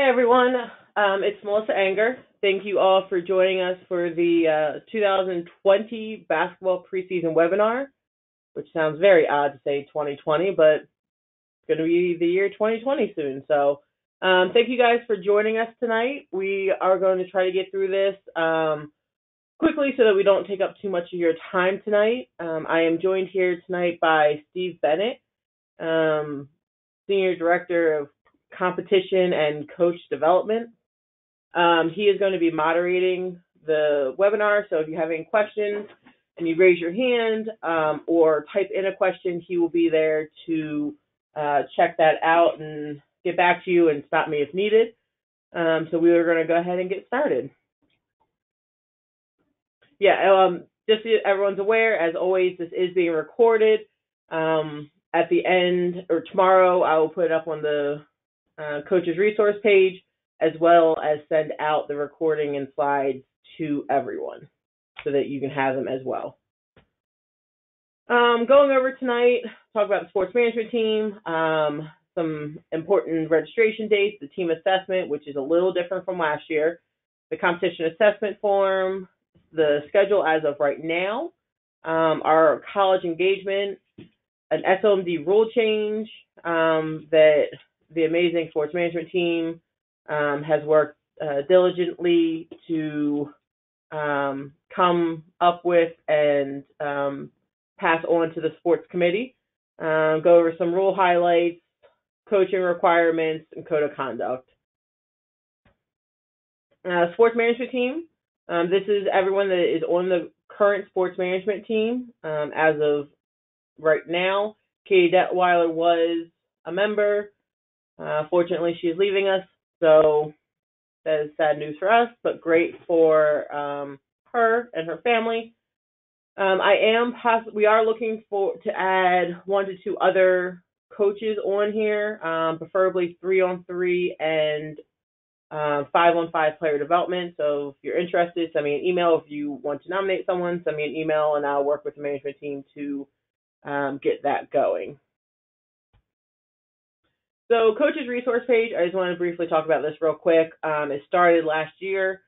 Hey everyone, it's Melissa Anger. Thank you all for joining us for the 2020 basketball preseason webinar, which sounds very odd to say 2020, but it's going to be the year 2020 soon. So thank you guys for joining us tonight. We are going to try to get through this quickly so that we don't take up too much of your time tonight. I am joined here tonight by Steve Bennett, Senior Director of Competition and Coach Development. He is going to be moderating the webinar, so if you have any questions and you raise your hand or type in a question, he will be there to check that out and get back to you and stop me if needed. So we are going to go ahead and get started. Just so everyone's aware, as always, this is being recorded. At the end, or tomorrow, I will put it up on the coach's resource page, as well as send out the recording and slides to everyone so that you can have them as well. Going over tonight, talk about the sports management team, some important registration dates, the team assessment, which is a little different from last year, the competition assessment form, the schedule as of right now, our college engagement, an SOMD rule change that the amazing sports management team has worked diligently to come up with and pass on to the sports committee. Go over some rule highlights, coaching requirements, and code of conduct. Sports management team. This is everyone that is on the current sports management team as of right now. Katie Detweiler was a member. Fortunately, she is leaving us, so that is sad news for us, but great for her and her family. We are looking to add 1 to 2 other coaches on here, preferably 3-on-3 and 5-on-5 player development. So if you're interested, send me an email. If you want to nominate someone, send me an email, and I'll work with the management team to get that going. So coach's resource page, I just want to briefly talk about this real quick. It started last year.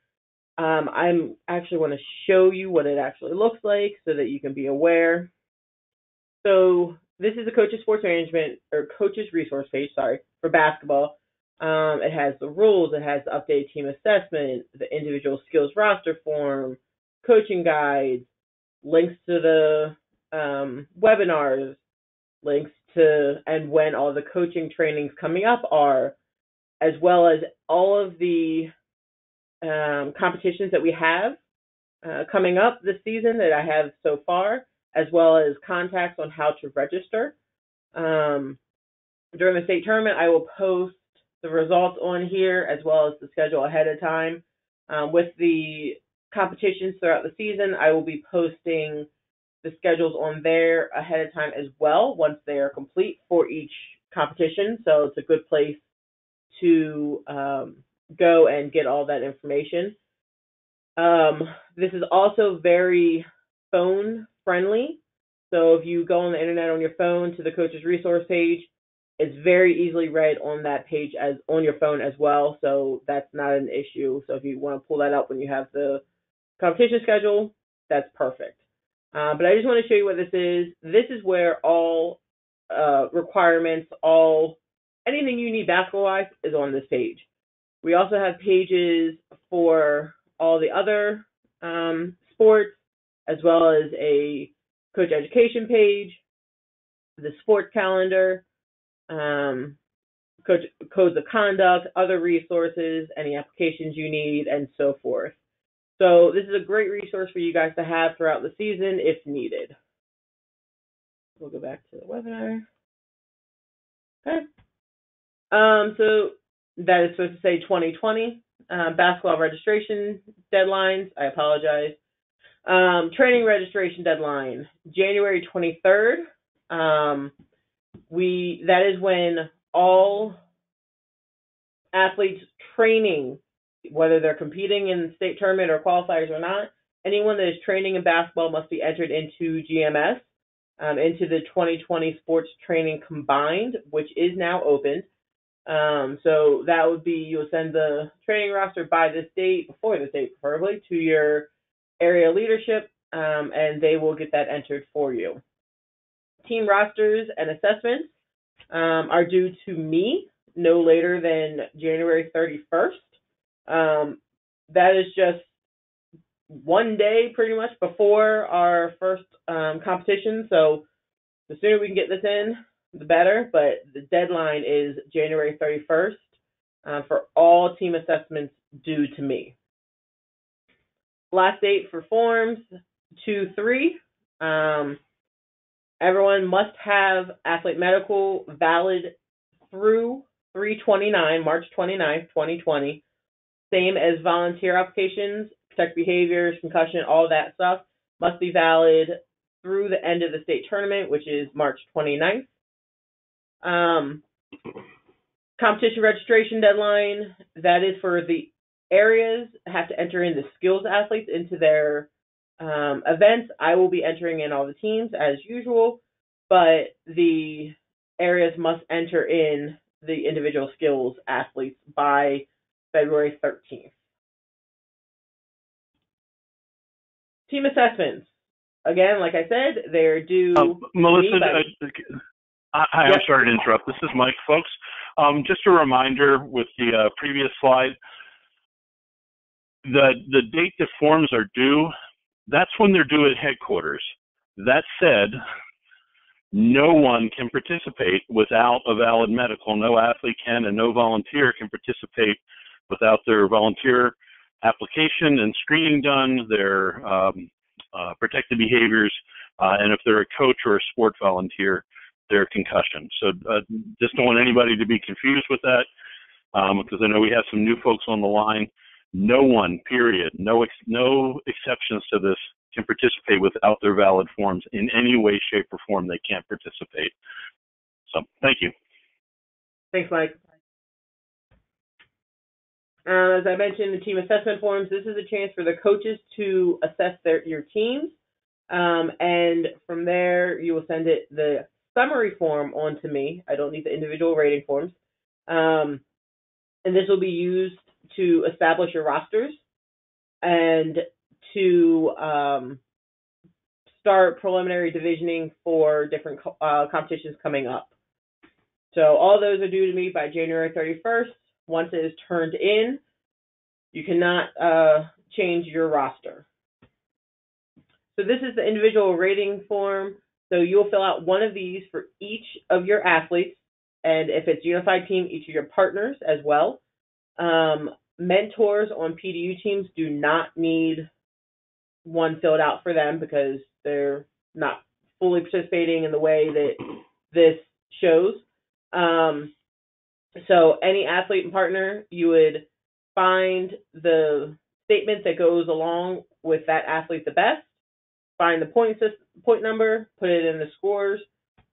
I'm actually want to show you what it actually looks like so that you can be aware. So this is the coach's sports management or coach's resource page, for basketball. It has the rules, it has the updated team assessment, the individual skills roster form, coaching guides, links to the webinars, links to and when all the coaching trainings coming up are, as well as all of the competitions that we have coming up this season that I have so far, as well as contacts on how to register. During the state tournament, I will post the results on here as well as the schedule ahead of time. With the competitions throughout the season, I will be posting the schedules on there ahead of time as well once they are complete for each competition. So it's a good place to go and get all that information. This is also very phone friendly. So if you go on the internet on your phone to the coach's resource page, it's very easily read on that page as on your phone as well. So that's not an issue. So if you want to pull that up when you have the competition schedule, that's perfect. But I just want to show you what this is. This is where all requirements, anything you need basketball-wise is on this page. We also have pages for all the other sports, as well as a coach education page, the sports calendar, codes of conduct, other resources, any applications you need, and so forth. So this is a great resource for you guys to have throughout the season if needed. We'll go back to the webinar. Okay. So that is supposed to say 2020. Basketball registration deadlines. I apologize. Training registration deadline, January 23rd. That is when all athletes training, whether they're competing in the state tournament or qualifiers or not, anyone that is training in basketball must be entered into GMS, into the 2020 Sports Training Combined, which is now open. So that would be, you'll send the training roster by this date, before this date preferably, to your area leadership, and they will get that entered for you. Team rosters and assessments are due to me no later than January 31st. That is just one day pretty much before our first competition, so the sooner we can get this in, the better, but the deadline is January 31st for all team assessments due to me. Last date for forms, 2/3. Everyone must have athlete medical valid through 3/29, March 29th, 2020. Same as volunteer applications, protect behaviors, concussion, all that stuff must be valid through the end of the state tournament, which is March 29th. Competition registration deadline, that is for the areas, have to enter in the skills athletes into their events. I will be entering in all the teams as usual, but the areas must enter in the individual skills athletes by February 13th. Team assessments. Again, like I said, they're due. Melissa, hi, I'm sorry to interrupt. This is Mike, folks. Just a reminder with the previous slide, the date that forms are due, that's when they're due at headquarters. That said, no one can participate without a valid medical. No athlete can, and no volunteer can participate without their volunteer application and screening done, their protected behaviors, and if they're a coach or a sport volunteer, their concussion. So just don't want anybody to be confused with that, because I know we have some new folks on the line. No one, period, no exceptions to this, can participate without their valid forms in any way, shape, or form. They can't participate. So thank you. Thanks, Mike. As I mentioned, the team assessment forms, this is a chance for the coaches to assess your teams. And from there, you will send the summary form on to me. I don't need the individual rating forms. And this will be used to establish your rosters and to start preliminary divisioning for different competitions coming up. So all those are due to me by January 31st. Once it is turned in, you cannot change your roster. So this is the individual rating form. So you'll fill out one of these for each of your athletes, and if it's unified team, each of your partners as well. Mentors on PDU teams do not need one filled out for them because they're not fully participating in the way that this shows. So any athlete and partner, you would find the statement that goes along with that athlete the best, find the point number, put it in the scores,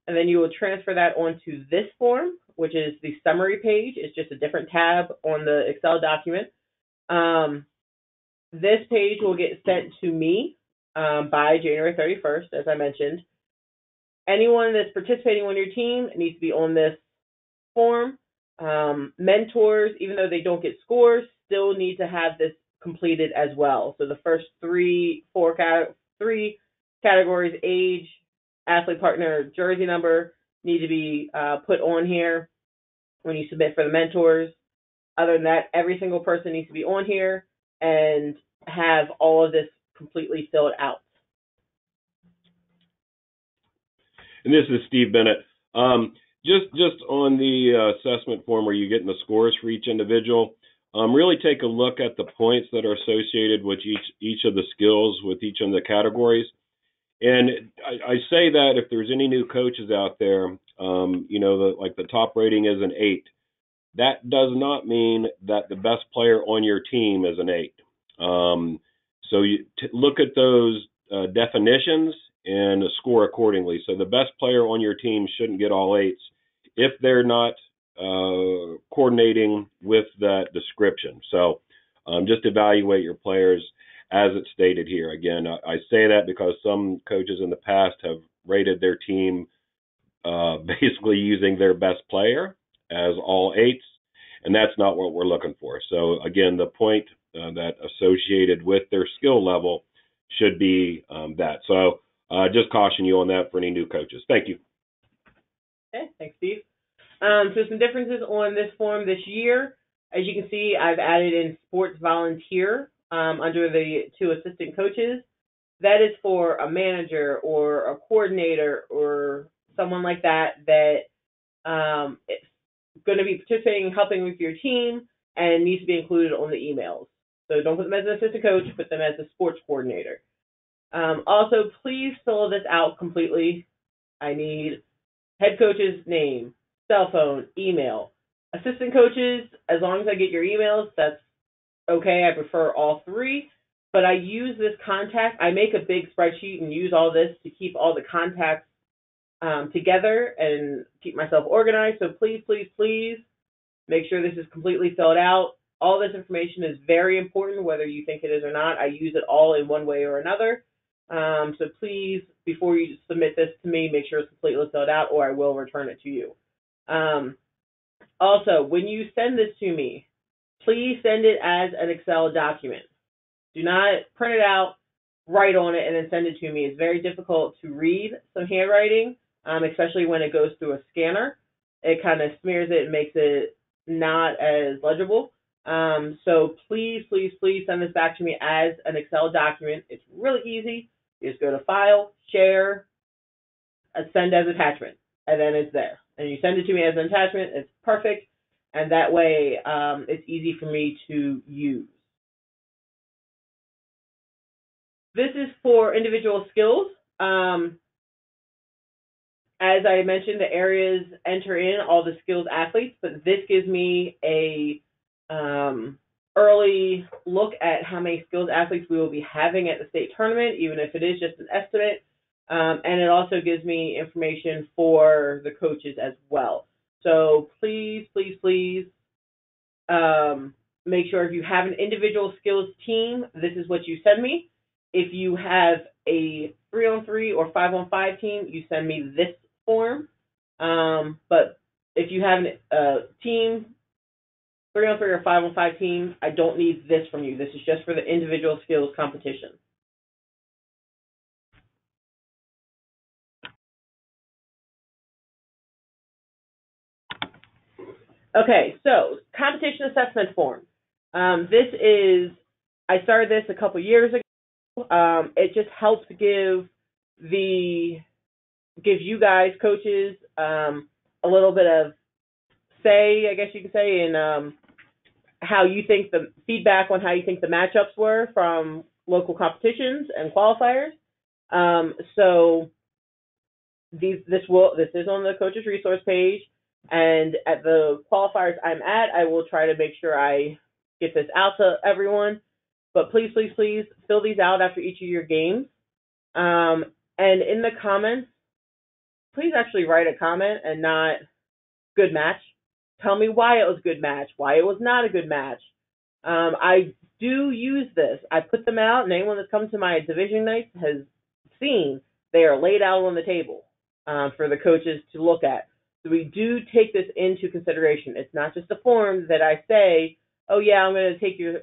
and then you will transfer that onto this form, which is the summary page. It's just a different tab on the Excel document. This page will get sent to me by January 31st, as I mentioned. Anyone that's participating on your team needs to be on this form. Mentors, even though they don't get scores, still need to have this completed as well. So the first three categories, age, athlete partner, jersey number, need to be put on here when you submit for the mentors. Other than that, every single person needs to be on here and have all of this completely filled out. And this is Steve Bennett. Just on the assessment form where you're getting the scores for each individual, really take a look at the points that are associated with each of the skills with each of the categories. And I say that if there's any new coaches out there, like the top rating is an 8. That does not mean that the best player on your team is an 8. So you look at those definitions and score accordingly. So the best player on your team shouldn't get all 8s if they're not coordinating with that description. So just evaluate your players as it's stated here. Again, I say that because some coaches in the past have rated their team basically using their best player, as all 8s, and that's not what we're looking for. So again, the point that associated with their skill level should be that. So just caution you on that for any new coaches. Thank you. Okay, thanks, Steve. So some differences on this form this year. As you can see, I've added in sports volunteer under the 2 assistant coaches. That is for a manager or a coordinator or someone like that is going to be participating, helping with your team, and needs to be included on the emails. So don't put them as an assistant coach, put them as a sports coordinator. Also, please fill this out completely. I need head coach's name, cell phone, email. Assistant coaches, as long as I get your emails, that's okay. I prefer all 3. But I use this contact. I make a big spreadsheet and use all this to keep all the contacts together and keep myself organized. So please, please, please make sure this is completely filled out. All this information is very important, whether you think it is or not. I use it all in one way or another. So please, before you submit this to me, make sure it's completely filled out, or I will return it to you. Also, when you send this to me, please send it as an Excel document. Do not print it out, write on it, and then send it to me. It's very difficult to read some handwriting, especially when it goes through a scanner. It kind of smears it and makes it not as legible. So please, please, please send this back to me as an Excel document. It's really easy. You just go to File, Share, Send as Attachment, and then it's there. And you send it to me as an attachment. It's perfect, and that way it's easy for me to use. This is for individual skills. As I mentioned, the areas enter in all the skilled athletes, but this gives me a early look at how many skilled athletes we will be having at the state tournament, even if it is just an estimate. And it also gives me information for the coaches as well. So please, please, please make sure if you have an individual skills team, this is what you send me. If you have a 3-on-3 or 5-on-5 team, you send me this form. But if you have a team, 3-on-3 or 5-on-5 team, I don't need this from you. This is just for the individual skills competition. Okay, so competition assessment form. I started this a couple years ago. It just helps give you guys, coaches, a little bit of say, I guess you could say, in how you think the feedback on how you think the matchups were from local competitions and qualifiers. So this is on the coaches resource page, and at the qualifiers I'm at, I will try to make sure I get this out to everyone. But please, please, please fill these out after each of your games. And in the comments, please actually write a comment and not good match. Tell me why it was a good match, why it was not a good match. I do use this. I put them out, and anyone that's come to my division nights has seen they are laid out on the table for the coaches to look at. So we do take this into consideration. It's not just a form that I say, oh, yeah, I'm going to take your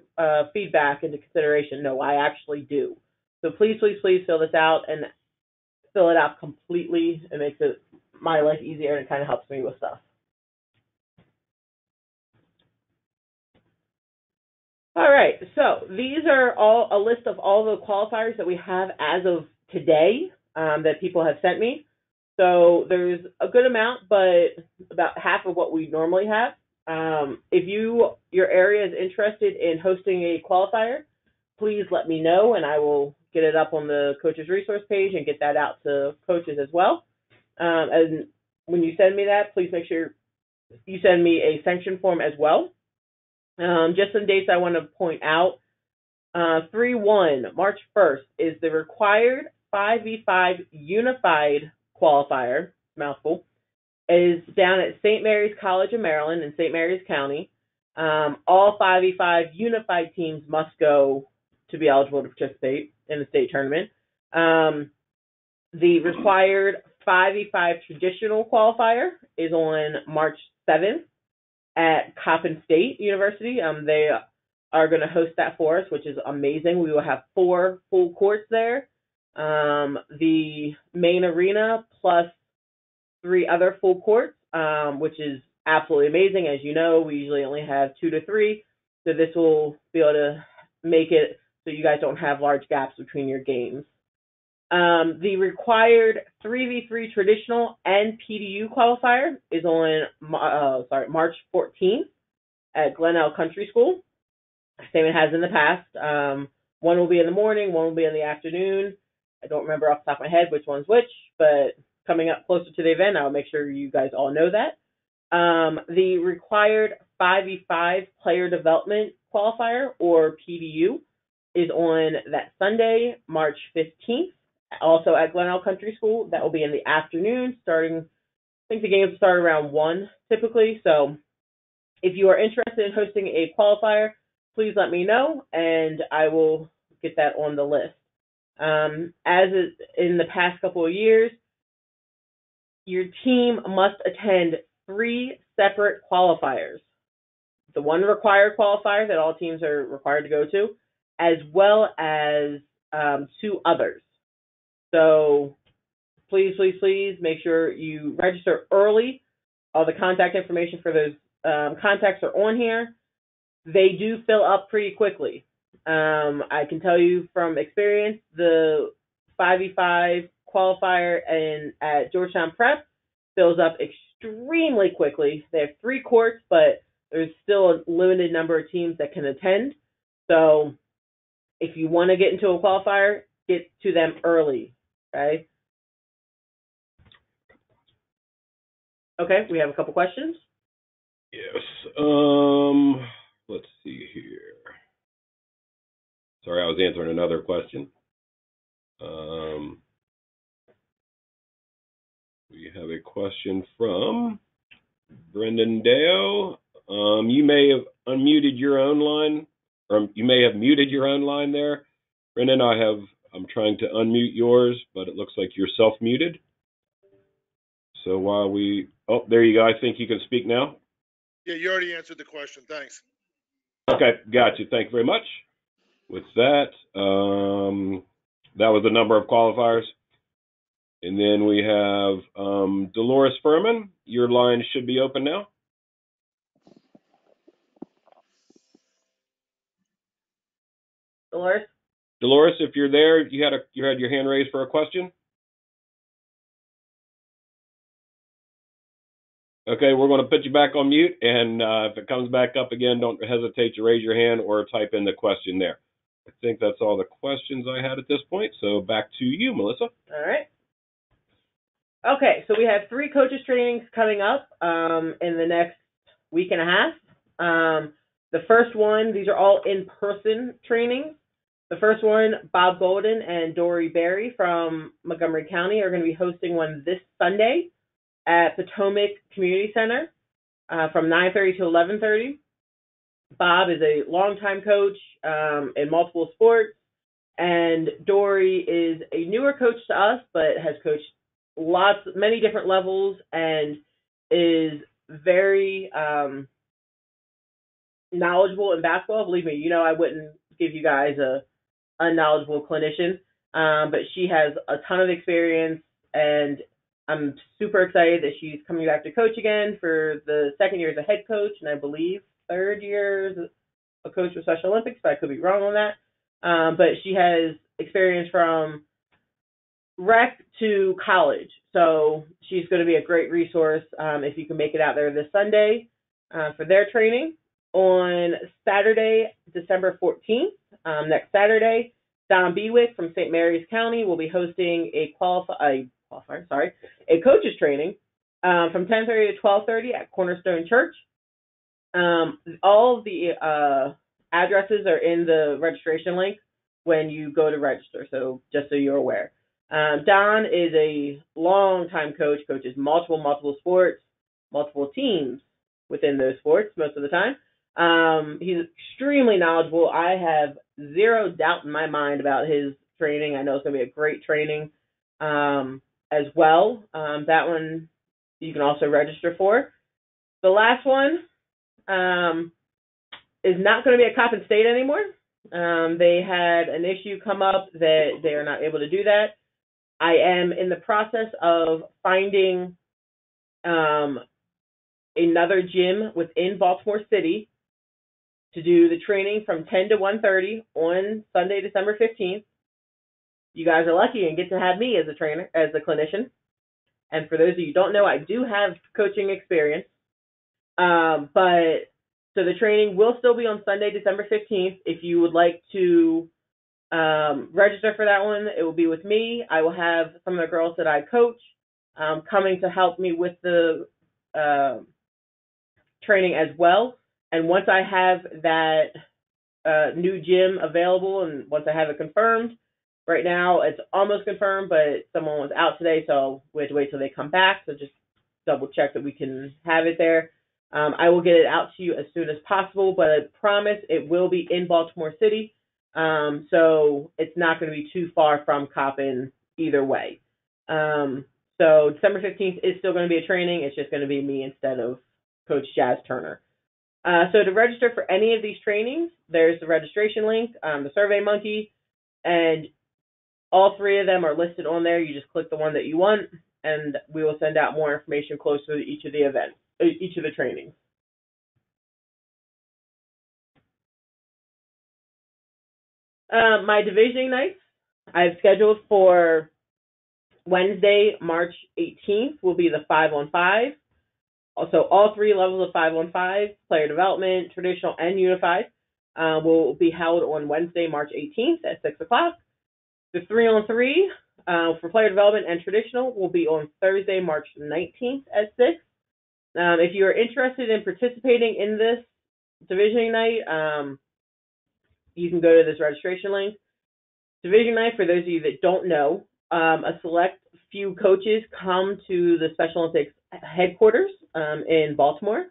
feedback into consideration. No, I actually do. So please, please, please fill this out and fill it out completely. It makes my life easier, and it kind of helps me with stuff. All right, so these are all a list of all the qualifiers that we have as of today that people have sent me. So there's a good amount, but about half of what we normally have. If your area is interested in hosting a qualifier, please let me know, and I will get it up on the coaches resource page and get that out to coaches as well. And when you send me that, please make sure you send me a sanction form as well. Just some dates I want to point out. 3/1, March 1st, is the required 5v5 unified qualifier, mouthful, is down at St. Mary's College of Maryland in St. Mary's County. All 5v5 unified teams must go to be eligible to participate in the state tournament. The required 5v5 traditional qualifier is on March 7th at Coppin State University. They are going to host that for us, which is amazing. We will have 4 full courts there. The main arena plus 3 other full courts, which is absolutely amazing. As you know, we usually only have 2 to 3, so this will be able to make it so you guys don't have large gaps between your games. The required 3v3 traditional and PDU qualifier is on March 14th at Glenelg Country School. Same it has in the past. One will be in the morning, one will be in the afternoon. I don't remember off the top of my head which one's which, but coming up closer to the event, I'll make sure you guys all know that. The required 5v5 player development qualifier, or PDU, is on that Sunday, March 15th, also at Glenelg Country School. That will be in the afternoon, starting, I think the games start around 1 typically. So if you are interested in hosting a qualifier, please let me know, and I will get that on the list. As in the past couple of years, your team must attend 3 separate qualifiers. The one required qualifier that all teams are required to go to, as well as 2 others. So please make sure you register early. All the contact information for those contacts are on here. They do fill up pretty quickly. I can tell you from experience, the 5v5 qualifier at Georgetown Prep fills up extremely quickly. They have 3 courts, but there's still a limited number of teams that can attend. So if you want to get into a qualifier, get to them early, okay? Okay, we have a couple questions. Yes. Let's see here. Sorry, I was answering another question. We have a question from Brendan Deo. You may have unmuted your own line, or you may have muted your own line there. Brendan, I'm trying to unmute yours, but it looks like you're self-muted. So while oh, there you go. I think you can speak now. Yeah, you already answered the question. Thanks. Okay, got you. Thank you very much. With that, that was the number of qualifiers. And then we have Dolores Furman. Your line should be open now. Dolores, if you're there, you had your hand raised for a question. Okay, we're going to put you back on mute, and if it comes back up again, don't hesitate to raise your hand or type in the question there. I think that's all the questions I had at this point, so back to you, Melissa. All right. Okay, so we have 3 coaches trainings coming up in the next week and a half. The first one, these are all in-person trainings. The first one, Bob Golden and Dory Berry from Montgomery County are going to be hosting one this Sunday at Potomac Community Center from 9:30 to 11:30. Bob is a longtime coach in multiple sports, and Dory is a newer coach to us, but has coached many different levels, and is very knowledgeable in basketball. Believe me, you know I wouldn't give you guys a unknowledgeable clinician, but she has a ton of experience, and I'm super excited that she's coming back to coach again for the second year as a head coach, and I believe third year as a coach with Special Olympics, but I could be wrong on that. But she has experience from rec to college, so she's going to be a great resource if you can make it out there this Sunday for their training. On Saturday, December 14th, next Saturday, Don Bewick from St. Mary's County will be hosting a coaches training from 10:30 to 12:30 at Cornerstone Church. All of the addresses are in the registration link when you go to register, so just so you're aware. Don is a long-time coach, coaches multiple sports, multiple teams within those sports most of the time. He's extremely knowledgeable. I have zero doubt in my mind about his training. I know it's going to be a great training as well. That one you can also register for. The last one is not going to be at Coppin State anymore. They had an issue come up that they are not able to do that. I am in the process of finding another gym within Baltimore City to do the training from 10 to 1:30 on Sunday, December 15th. You guys are lucky and get to have me as a trainer, as a clinician. And for those of you who don't know, I do have coaching experience. But so the training will still be on Sunday, December 15th. If you would like to register for that one, it will be with me. I will have some of the girls that I coach coming to help me with the training as well. And once I have that new gym available and once I have it confirmed, right now it's almost confirmed, but someone was out today, so we have to wait till they come back. So just double check that we can have it there. I will get it out to you as soon as possible, but I promise it will be in Baltimore City. So it's not going to be too far from Coppin either way. So December 15th is still going to be a training. It's just going to be me instead of Coach Jazz Turner. So to register for any of these trainings, there's the registration link, the SurveyMonkey, and all three of them are listed on there. You just click the one that you want, and we will send out more information closer to each of the events, each of the trainings. My divisioning nights I've scheduled for Wednesday, March 18th will be the 5-on-5. Also, all three levels of 5-on-5, player development, traditional, and unified, will be held on Wednesday, March 18th at 6 o'clock. The 3-on-3 for player development and traditional will be on Thursday, March 19th at 6. If you are interested in participating in this divisioning night, you can go to this registration link. Division night, for those of you that don't know, a select few coaches come to the Special Olympics headquarters in Baltimore,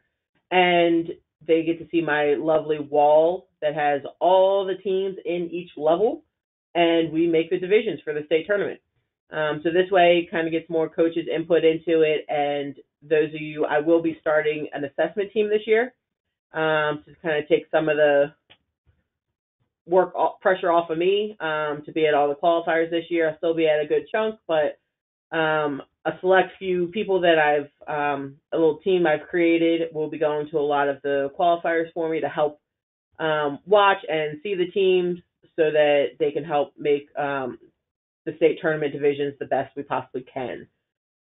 and they get to see my lovely wall that has all the teams in each level, and we make the divisions for the state tournament. So this way it kind of gets more coaches input into it, and those of you, I will be starting an assessment team this year to kind of take some of the work pressure off of me to be at all the qualifiers this year. I'll still be at a good chunk, but a select few people that I've, a little team I've created will be going to a lot of the qualifiers for me to help watch and see the teams so that they can help make the state tournament divisions the best we possibly can.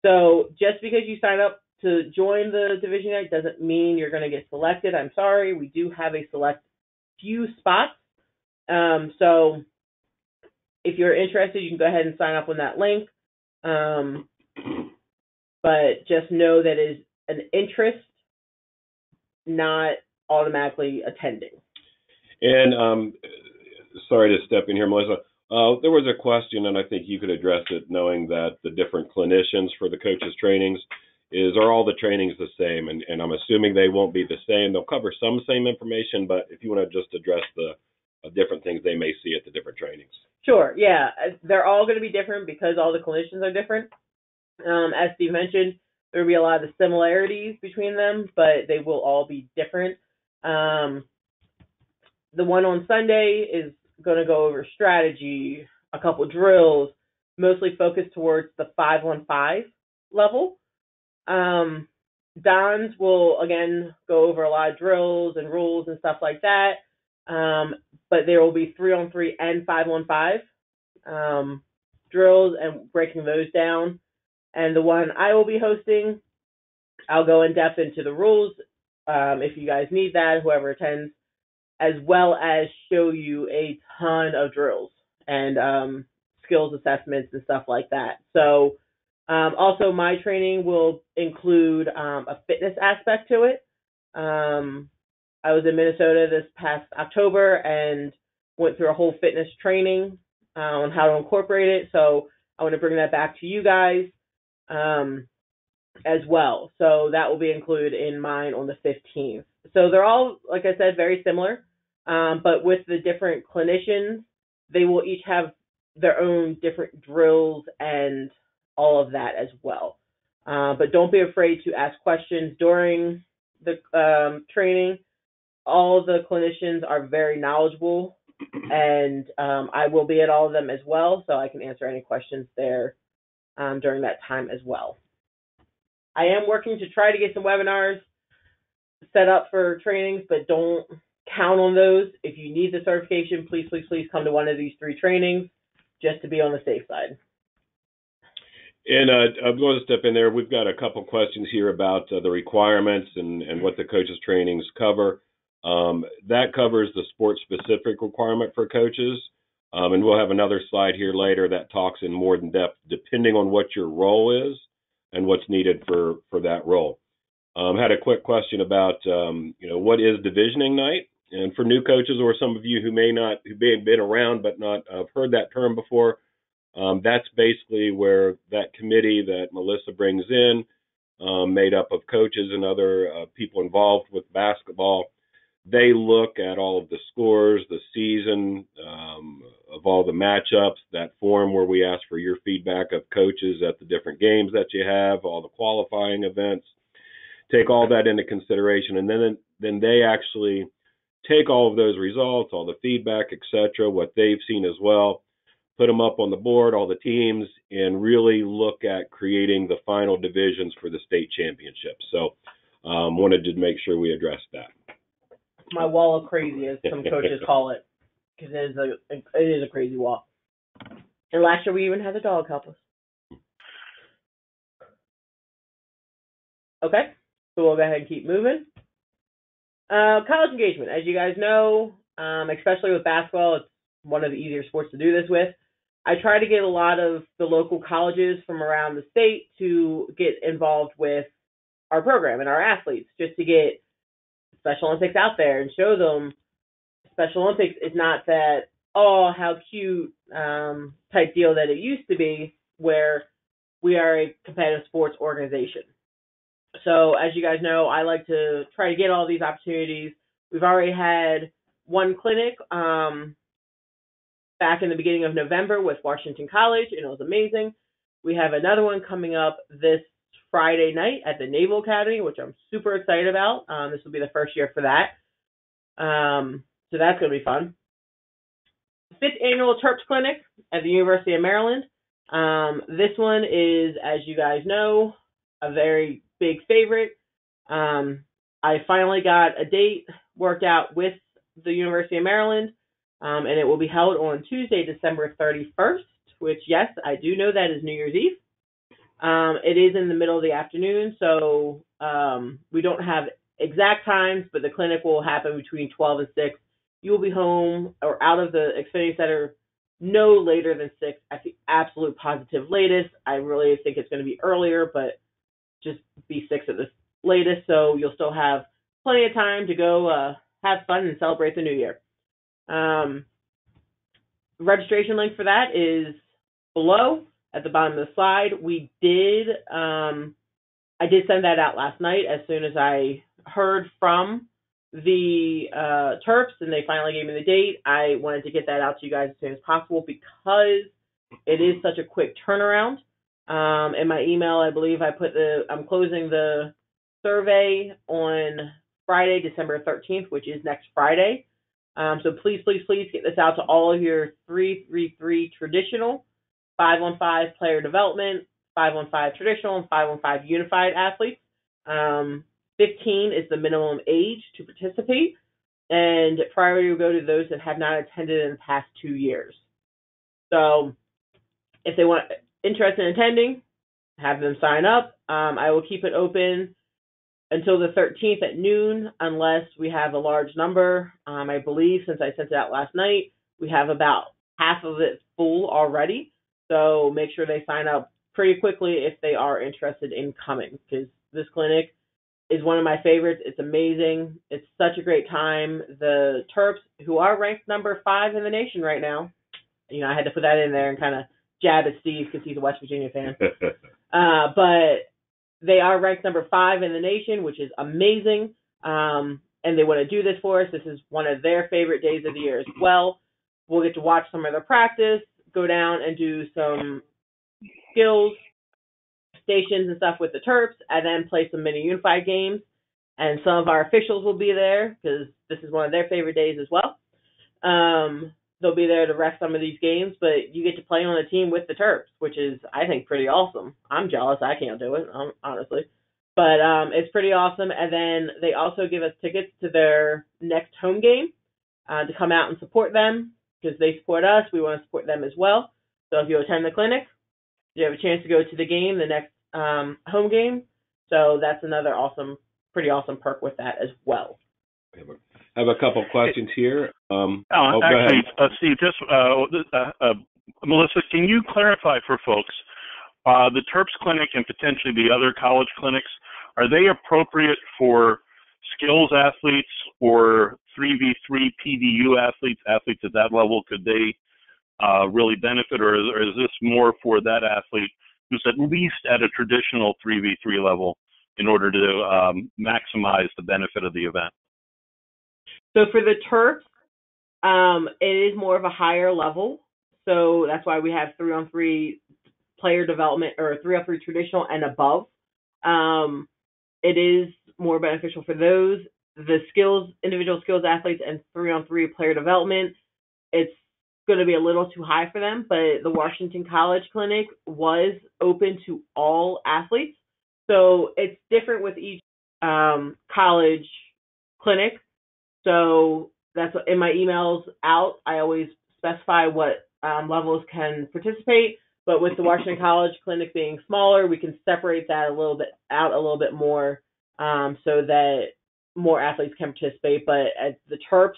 So just because you sign up to join the division night doesn't mean you're going to get selected. I'm sorry. We do have a select few spots. So if you're interested, you can go ahead and sign up on that link. But just know that it is an interest, not automatically attending. And sorry to step in here, Melissa. There was a question, and I think you could address it, knowing that the different clinicians for the coaches' trainings are all the trainings the same? And I'm assuming they won't be the same. They'll cover some same information, but if you want to just address the different things they may see at the different trainings. Sure, yeah. They're all going to be different because all the clinicians are different. As Steve mentioned, there will be a lot of the similarities between them, but they will all be different. The one on Sunday is going to go over strategy, a couple drills, mostly focused towards the 5-on-5 level. Don's will, again, go over a lot of drills and rules and stuff like that. But there will be 3-on-3 and 5-on-5 drills and breaking those down. And the one I will be hosting, I'll go in depth into the rules if you guys need that, whoever attends, as well as show you a ton of drills and skills assessments and stuff like that. So also my training will include a fitness aspect to it. I was in Minnesota this past October and went through a whole fitness training on how to incorporate it. So I want to bring that back to you guys as well. So that will be included in mine on the 15th. So they're all, like I said, very similar, but with the different clinicians, they will each have their own different drills and all of that as well. But don't be afraid to ask questions during the training. All the clinicians are very knowledgeable, and I will be at all of them as well, so I can answer any questions there during that time as well. I am working to try to get some webinars set up for trainings, but don't count on those. If you need the certification, please come to one of these 3 trainings just to be on the safe side. And I'm going to step in there. We've got a couple questions here about the requirements and what the coaches trainings cover. That covers the sport-specific requirement for coaches. And we'll have another slide here later that talks in more in depth, depending on what your role is and what's needed for that role. Had a quick question about, what is divisioning night? And for new coaches or some of you who may have been around but not heard that term before, that's basically where that committee that Melissa brings in, made up of coaches and other people involved with basketball, they look at all of the scores, the season, of all the matchups, that forum where we ask for your feedback of coaches at the different games that you have, all the qualifying events, take all that into consideration, and then they actually take all of those results, all the feedback, etc., what they've seen as well, put them up on the board, all the teams, and really look at creating the final divisions for the state championship. So wanted to make sure we addressed that. My wall of crazy, as some coaches call it, because it is a crazy wall. And last year we even had the dog help us. Okay, so we'll go ahead and keep moving. College engagement, as you guys know, especially with basketball, it's one of the easier sports to do this with. I try to get a lot of the local colleges from around the state to get involved with our program and our athletes, just to get Special Olympics out there and show them Special Olympics is not that, oh, how cute type deal that it used to be, where we are a competitive sports organization. So as you guys know, I like to try to get all these opportunities. We've already had one clinic back in the beginning of November with Washington College, and it was amazing. We have another one coming up this Friday night at the Naval Academy, which I'm super excited about. This will be the first year for that. So that's going to be fun. 5th annual Terps Clinic at the University of Maryland. This one is, as you guys know, a very big favorite. I finally got a date worked out with the University of Maryland, and it will be held on Tuesday, December 31st, which, yes, I do know that is New Year's Eve. It is in the middle of the afternoon, so we don't have exact times, but the clinic will happen between 12 and 6. You will be home or out of the Xfinity Center no later than 6 at the absolute positive latest. I really think it's going to be earlier, but just be 6 at the latest, so you'll still have plenty of time to go have fun and celebrate the new year. Registration link for that is below at the bottom of the slide. I did send that out last night as soon as I heard from the Terps, and they finally gave me the date. I wanted to get that out to you guys as soon as possible because it is such a quick turnaround. In my email, I believe I put I'm closing the survey on Friday, December 13th, which is next Friday. So please get this out to all of your 333 traditional, 515 player development, 515 traditional, and 515 unified athletes. 15 is the minimum age to participate, and priority will go to those that have not attended in the past 2 years. So if they want interested in attending, have them sign up. I will keep it open until the 13th at noon, unless we have a large number. I believe since I sent it out last night, we have about half of it full already. So make sure they sign up pretty quickly if they are interested in coming, because this clinic is one of my favorites. It's amazing. It's such a great time. The Terps, who are ranked number 5 in the nation right now, I had to put that in there and kind of jab at Steve because he's a West Virginia fan. But they are ranked number 5 in the nation, which is amazing. And they want to do this for us. This is one of their favorite days of the year as well. We'll get to watch some of their practice, go down and do some skills stations and stuff with the Terps, and then play some mini unified games. and some of our officials will be there because this is one of their favorite days as well. They'll be there to ref some of these games, but you get to play on a team with the Terps, which is, I think, pretty awesome. I'm jealous. I can't do it, honestly. But it's pretty awesome. And then they also give us tickets to their next home game to come out and support them because they support us. We want to support them as well. So if you attend the clinic, you have a chance to go to the game, the next home game. So that's another pretty awesome perk with that as well. I have a couple questions here. Actually, Steve, just Melissa, can you clarify for folks the Terps clinic and potentially the other college clinics? Are they appropriate for skills athletes or 3v3 PDU athletes at that level? Could they really benefit, or is this more for that athlete who's at least at a traditional 3v3 level in order to maximize the benefit of the event? So for the Terps, it is more of a higher level. So that's why we have 3-on-3 player development or 3-on-3 traditional and above. It is more beneficial for those. The individual skills athletes and 3-on-3 player development, it's going to be a little too high for them, but the Washington College Clinic was open to all athletes. So it's different with each college clinic. So that's in my emails out. I always specify what levels can participate. But with the Washington College Clinic being smaller, we can separate that a little bit more so that more athletes can participate. But at the Terps,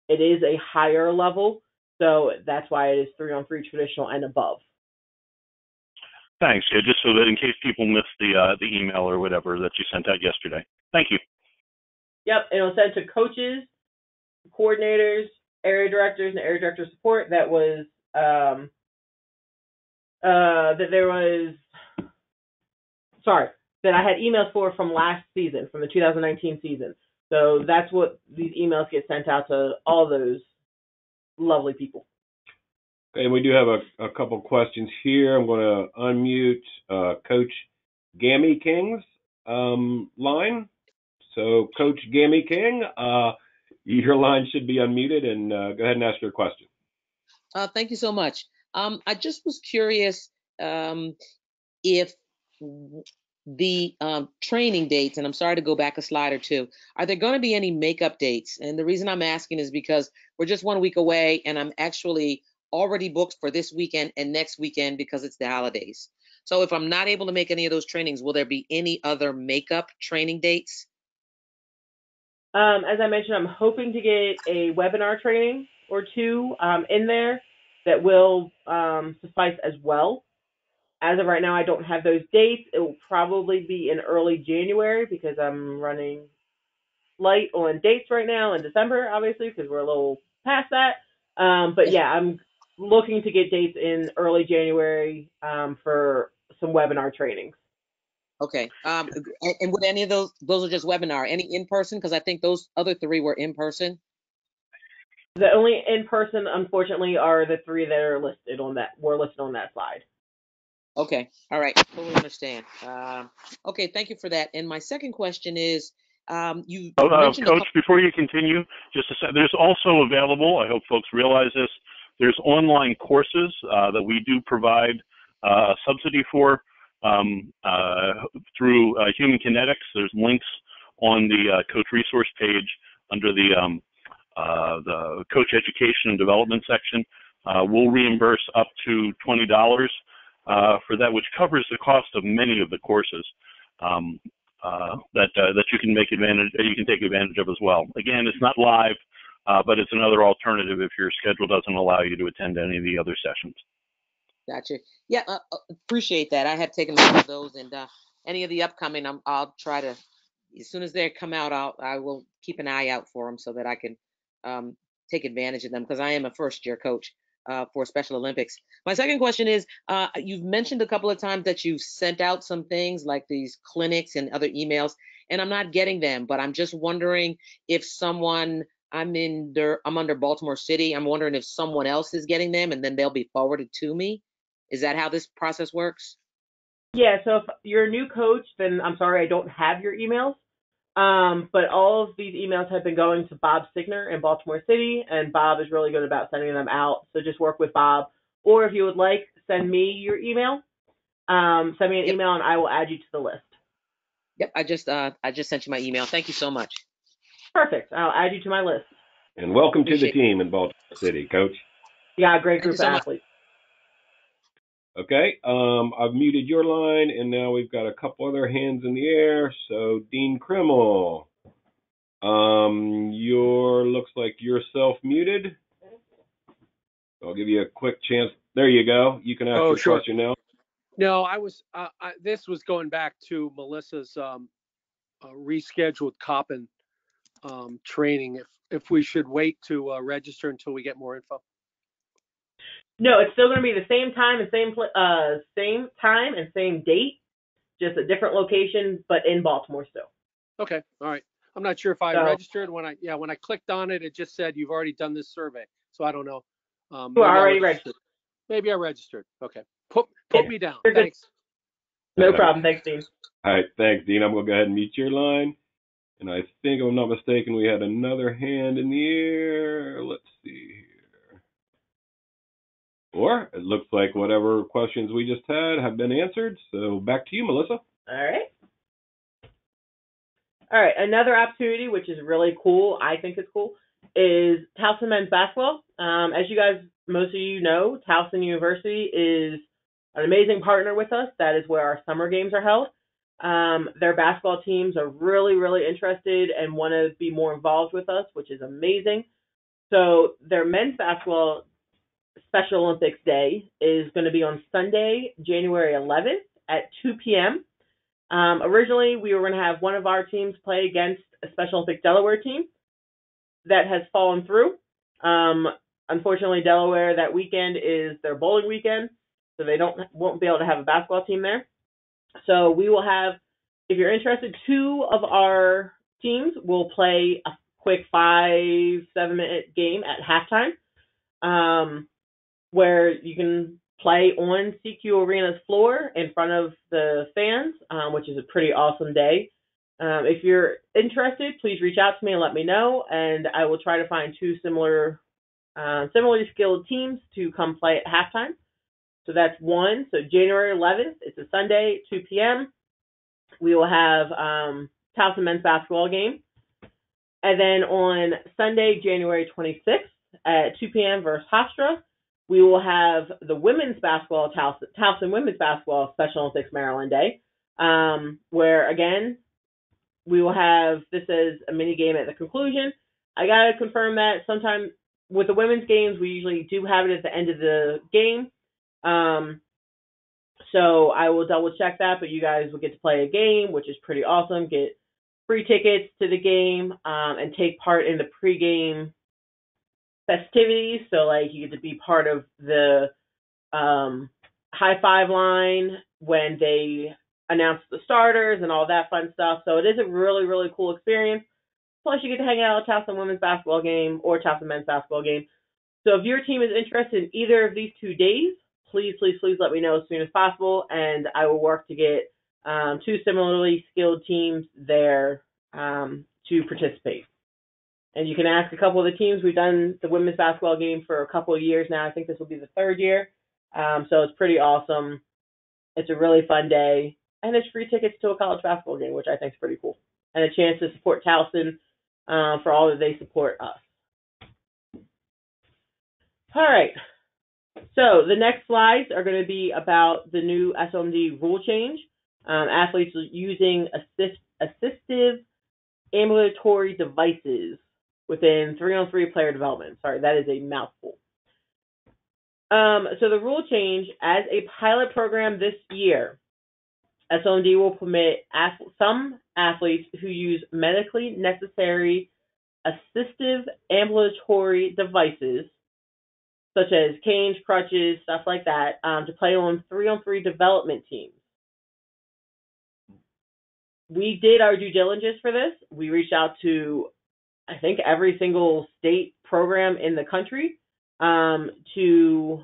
it is a higher level. So that's why it is 3-on-3 traditional and above. Thanks. Yeah, just so that in case people missed the email or whatever that you sent out yesterday. Thank you. Yep, and it'll send to coaches, coordinators, area directors, and area director support. That was that I had emails from last season, from the 2019 season. So that's what these emails get sent out to all those lovely people. Okay, we do have a couple questions here. I'm going to unmute Coach Gammy King's line. So, Coach Gammy King, your line should be unmuted, and go ahead and ask your question. Thank you so much. I just was curious if the training dates, and I'm sorry to go back a slide or two, are there going to be any makeup dates? And the reason I'm asking is because we're just 1 week away, and I'm actually already booked for this weekend and next weekend because it's the holidays. So if I'm not able to make any of those trainings, will there be any other makeup training dates? As I mentioned, I'm hoping to get a webinar training or two in there that will suffice as well. As of right now, I don't have those dates. It will probably be in early January because I'm running light on dates right now in December, obviously, because we're a little past that. But yeah, I'm looking to get dates in early January for some webinar trainings. Okay. And would any of those are just webinar, any in person? Because I think those other three were in person. The only in person, unfortunately, are the three that are listed on that slide. Okay. All right. Totally understand. Okay. Thank you for that. And my second question is, you mentioned Coach, before you continue, just a second, there's also available, I hope folks realize this, there's online courses that we do provide subsidy for through Human Kinetics. There's links on the coach resource page under the coach education and development section. We'll reimburse up to $20 for that, which covers the cost of many of the courses that you can take advantage of as well. Again, it's not live, but it's another alternative if your schedule doesn't allow you to attend any of the other sessions. Gotcha. Yeah, appreciate that. I have taken a lot of those, and any of the upcoming, I'll try to, as soon as they come out, I will keep an eye out for them so that I can take advantage of them, because I am a first-year coach for Special Olympics. My second question is, you've mentioned a couple of times that you've sent out some things like these clinics and other emails, and I'm not getting them, but I'm just wondering if I'm under Baltimore City. I'm wondering if someone else is getting them and then they'll be forwarded to me. Is that how this process works? Yeah, so if you're a new coach, then I'm sorry I don't have your emails. But all of these emails have been going to Bob Signer in Baltimore City, and Bob is really good about sending them out. So just work with Bob. Or if you would like, send me your email. Send me an Yep. email, and I will add you to the list. Yep. I just sent you my email. Thank you so much. Perfect. I'll add you to my list. And welcome to the Appreciate it. team in Baltimore City, Coach. Yeah, great Thank you group so of much. athletes. Okay, I've muted your line, and now we've got a couple other hands in the air. So, Dean Krimmel, looks like you're self-muted. I'll give you a quick chance. There you go. You can ask your Sure. question now. No, this was going back to Melissa's rescheduled Coppin training. If we should wait to register until we get more info. No, it's still going to be the same time and same date, just a different location, but in Baltimore still. Okay, all right. I'm not sure if I registered. When I clicked on it, it just said you've already done this survey. So I don't know. You are already registered. Maybe I registered. Okay. Put me down. You're good. Thanks. No problem. Thanks, Dean. All right, thanks, Dean. I'm going to go ahead and mute your line. And I think, if I'm not mistaken, we had another hand in the air. Let's see here. Or it looks like whatever questions we just had have been answered. So back to you, Melissa. All right. Another opportunity, which is really cool, I think it's cool, is Towson men's basketball. As you guys, most of you know, Towson University is an amazing partner with us. That is where our summer games are held. Their basketball teams are really, really interested and want to be more involved with us, which is amazing. So their men's basketball Special Olympics Day is going to be on Sunday, January 11th at 2 p.m. Originally, we were going to have one of our teams play against a Special Olympics Delaware team. That has fallen through. Unfortunately, Delaware that weekend is their bowling weekend, so they won't be able to have a basketball team there. So we will have, if you're interested, 2 of our teams will play a quick 5-7 minute game at halftime, where you can play on CQ Arena's floor in front of the fans, which is a pretty awesome day. If you're interested, please reach out to me and let me know, and I will try to find 2 similarly skilled teams to come play at halftime. So that's one. So January 11th, it's a Sunday, 2 p.m. We will have Towson men's basketball game. And then on Sunday, January 26th at 2 p.m. versus Hofstra, we will have the women's basketball, Towson women's basketball Special Olympics Maryland Day, where, again, we will have, this is a mini game at the conclusion. I got to confirm that sometime with the women's games, we usually do have it at the end of the game. So I will double check that, but you guys will get to play a game, which is pretty awesome. Get free tickets to the game, and take part in the pregame festivities. So like you get to be part of the high five line when they announce the starters and all that fun stuff. So it is a really, really cool experience. Plus you get to hang out at Towson women's basketball game or Towson men's basketball game. So if your team is interested in either of these 2 days, please let me know as soon as possible, and I will work to get 2 similarly skilled teams there to participate. And you can ask a couple of the teams. We've done the women's basketball game for a couple of years now. I think this will be the 3rd year. So it's pretty awesome. It's a really fun day. And it's free tickets to a college basketball game, which I think is pretty cool. And a chance to support Towson for all that they support us. All right. So the next slides are going to be about the new SOMD rule change. Athletes using assistive ambulatory devices within 3-on-3 player development. Sorry, that is a mouthful. So the rule change, as a pilot program this year, SOMD will permit some athletes who use medically necessary assistive ambulatory devices, such as canes, crutches, stuff like that, to play on 3-on-3 development teams. We did our due diligence for this. We reached out to, I think, every single state program in the country to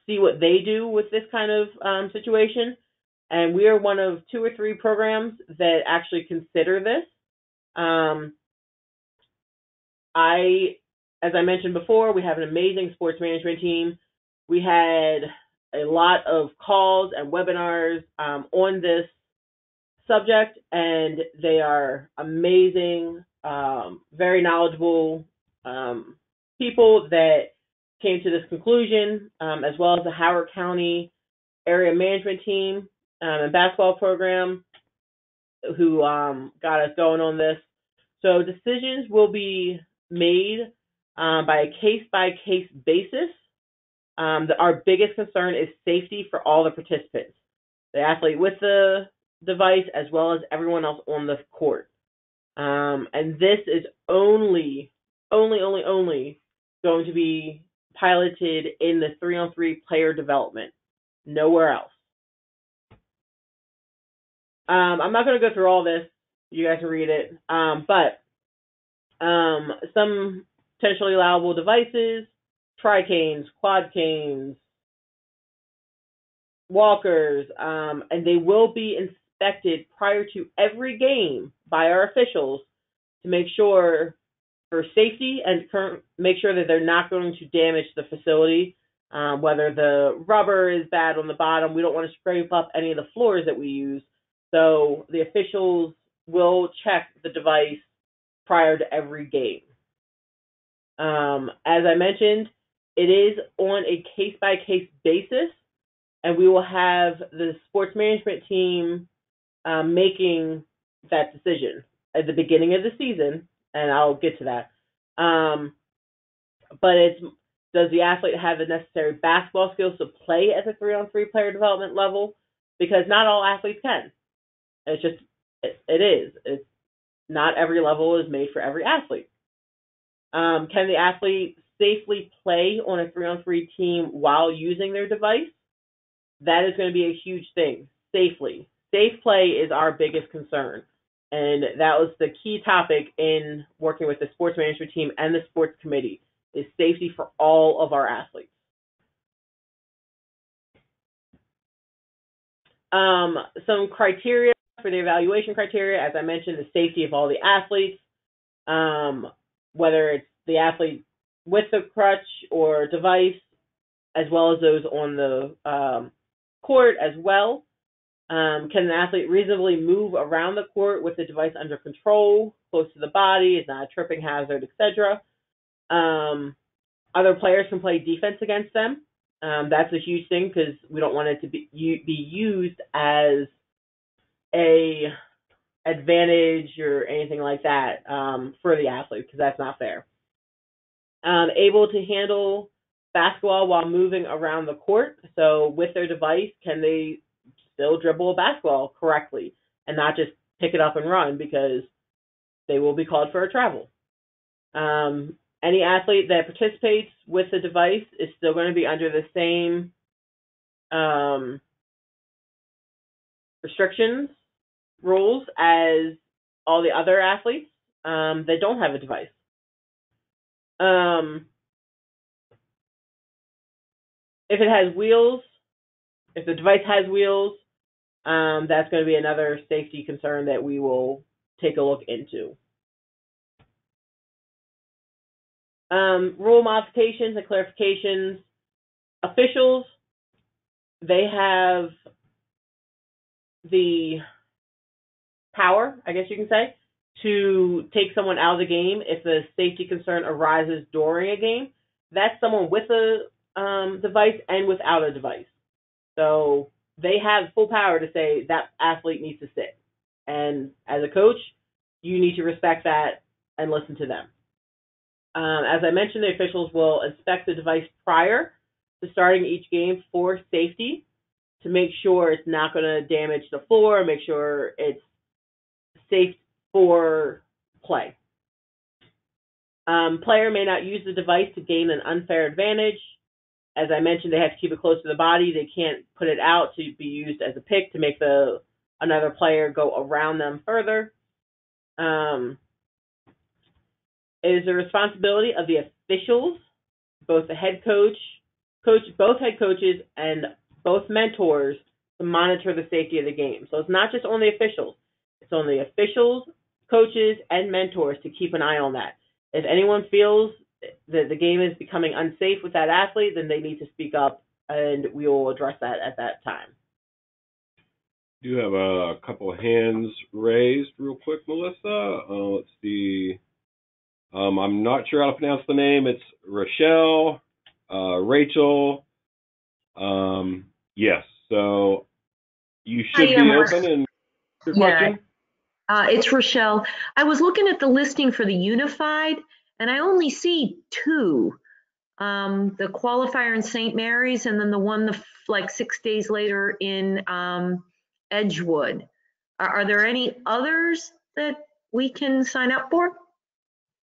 see what they do with this kind of situation. and we are one of 2 or 3 programs that actually consider this. As I mentioned before, we have an amazing sports management team. We had a lot of calls and webinars on this subject, and they are amazing, very knowledgeable people that came to this conclusion, as well as the Howard County area management team and basketball program who got us going on this. So decisions will be made by a case-by-case basis. Our biggest concern is safety for all the participants, the athlete with the device as well as everyone else on the court. And this is only going to be piloted in the 3-on-3 player development, nowhere else. I'm not going to go through all this. You guys can read it. But some potentially allowable devices, tri-canes, quad canes, walkers, and they will be inspected prior to every game by our officials to make sure for safety and make sure that they're not going to damage the facility. Whether the rubber is bad on the bottom, we don't want to scrape up any of the floors that we use. So the officials will check the device prior to every game. As I mentioned, it is on a case-by-case basis, and we will have the sports management team making that decision at the beginning of the season, and I'll get to that. But does the athlete have the necessary basketball skills to play at the 3-on-3 player development level? Because not all athletes can. It's just, it is. It's not every level is made for every athlete. Can the athlete safely play on a 3-on-3 team while using their device? That is going to be a huge thing. Safely. Safe play is our biggest concern. And that was the key topic in working with the sports management team and the sports committee, is safety for all of our athletes. Some criteria for the evaluation criteria, as I mentioned, the safety of all the athletes, whether it's the athlete with the crutch or device, as well as those on the court as well. Can an athlete reasonably move around the court with the device under control, close to the body, is not a tripping hazard, etc. Other players can play defense against them. That's a huge thing because we don't want it to be used as a advantage or anything like that for the athlete, because that's not fair. Able to handle basketball while moving around the court. So with their device, can they still dribble a basketball correctly and not just pick it up and run, because they will be called for a travel. Any athlete that participates with the device is still going to be under the same restrictions, rules as all the other athletes that don't have a device. If it has wheels, if the device has wheels, that's going to be another safety concern that we will take a look into. Rule modifications and clarifications. Officials, they have the power, I guess you can say, to take someone out of the game if a safety concern arises during a game. That's someone with a device and without a device. So they have full power to say that athlete needs to sit. And as a coach, you need to respect that and listen to them. As I mentioned, the officials will inspect the device prior to starting each game for safety to make sure it's not going to damage the floor, make sure it's safe for play. Player may not use the device to gain an unfair advantage. As I mentioned, they have to keep it close to the body. They can't put it out to be used as a pick to make another player go around them further. It is the responsibility of the officials, both the head coach, both head coaches, and both mentors to monitor the safety of the game. So it's not just on the officials. It's on the officials, coaches, and mentors to keep an eye on that. If anyone feels that the game is becoming unsafe with that athlete, then they need to speak up, and we will address that at that time. Do you have a couple of hands raised real quick, Melissa? Let's see. I'm not sure how to pronounce the name. It's Rochelle, Rachel. Yes, so you should be open and your question. It's Rochelle. I was looking at the listing for the Unified, and I only see two. The qualifier in St. Mary's, and then the one like 6 days later in Edgewood. Are there any others that we can sign up for?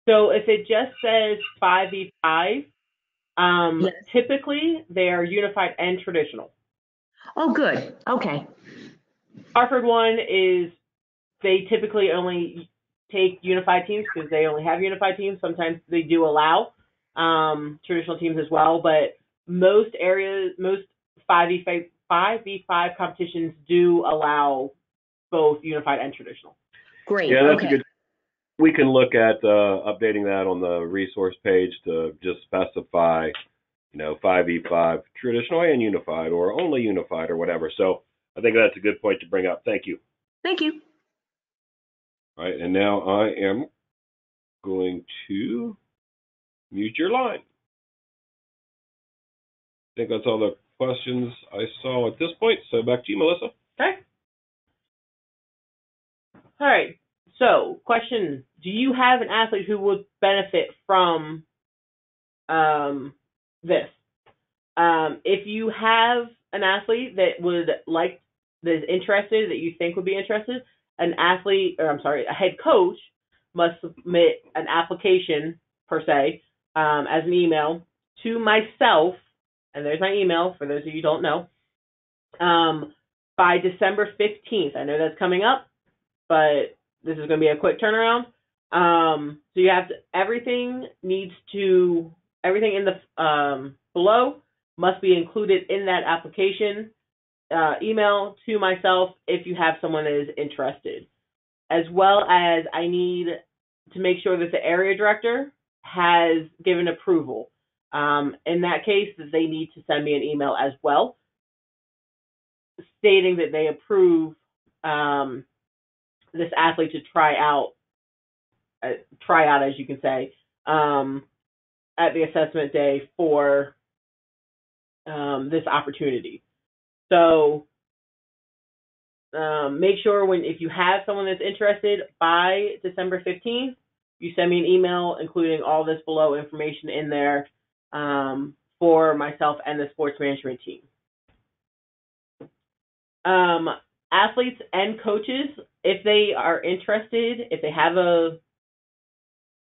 So if it just says 5v5, Yes. typically they are unified and traditional. Oh, good. Okay. Hartford one is they typically only take unified teams because they only have unified teams. Sometimes they do allow traditional teams as well, but most areas, most 5v5 competitions do allow both unified and traditional. Great. Yeah, that's okay. a good. We can look at updating that on the resource page to just specify, 5v5 traditional and unified, or only unified, or whatever. So I think that's a good point to bring up. Thank you. Thank you. All right, and now I am going to mute your line. I think that's all the questions I saw at this point. So back to you, Melissa. Okay. All right. So, question: do you have an athlete who would benefit from this? If you have an athlete that is interested, that you think would be interested, a head coach must submit an application per se as an email to myself, and there's my email for those of you who don't know, by December 15th. I know that's coming up, but this is going to be a quick turnaround. So you have to, everything in the below must be included in that application email to myself if you have someone that is interested. As well as I need to make sure that the area director has given approval. In that case, they need to send me an email as well, stating that they approve this athlete to try out, as you can say, at the assessment day for this opportunity. So make sure if you have someone that's interested by December 15th, you send me an email including all this below information in there for myself and the sports management team. Athletes and coaches, if they are interested, if they have a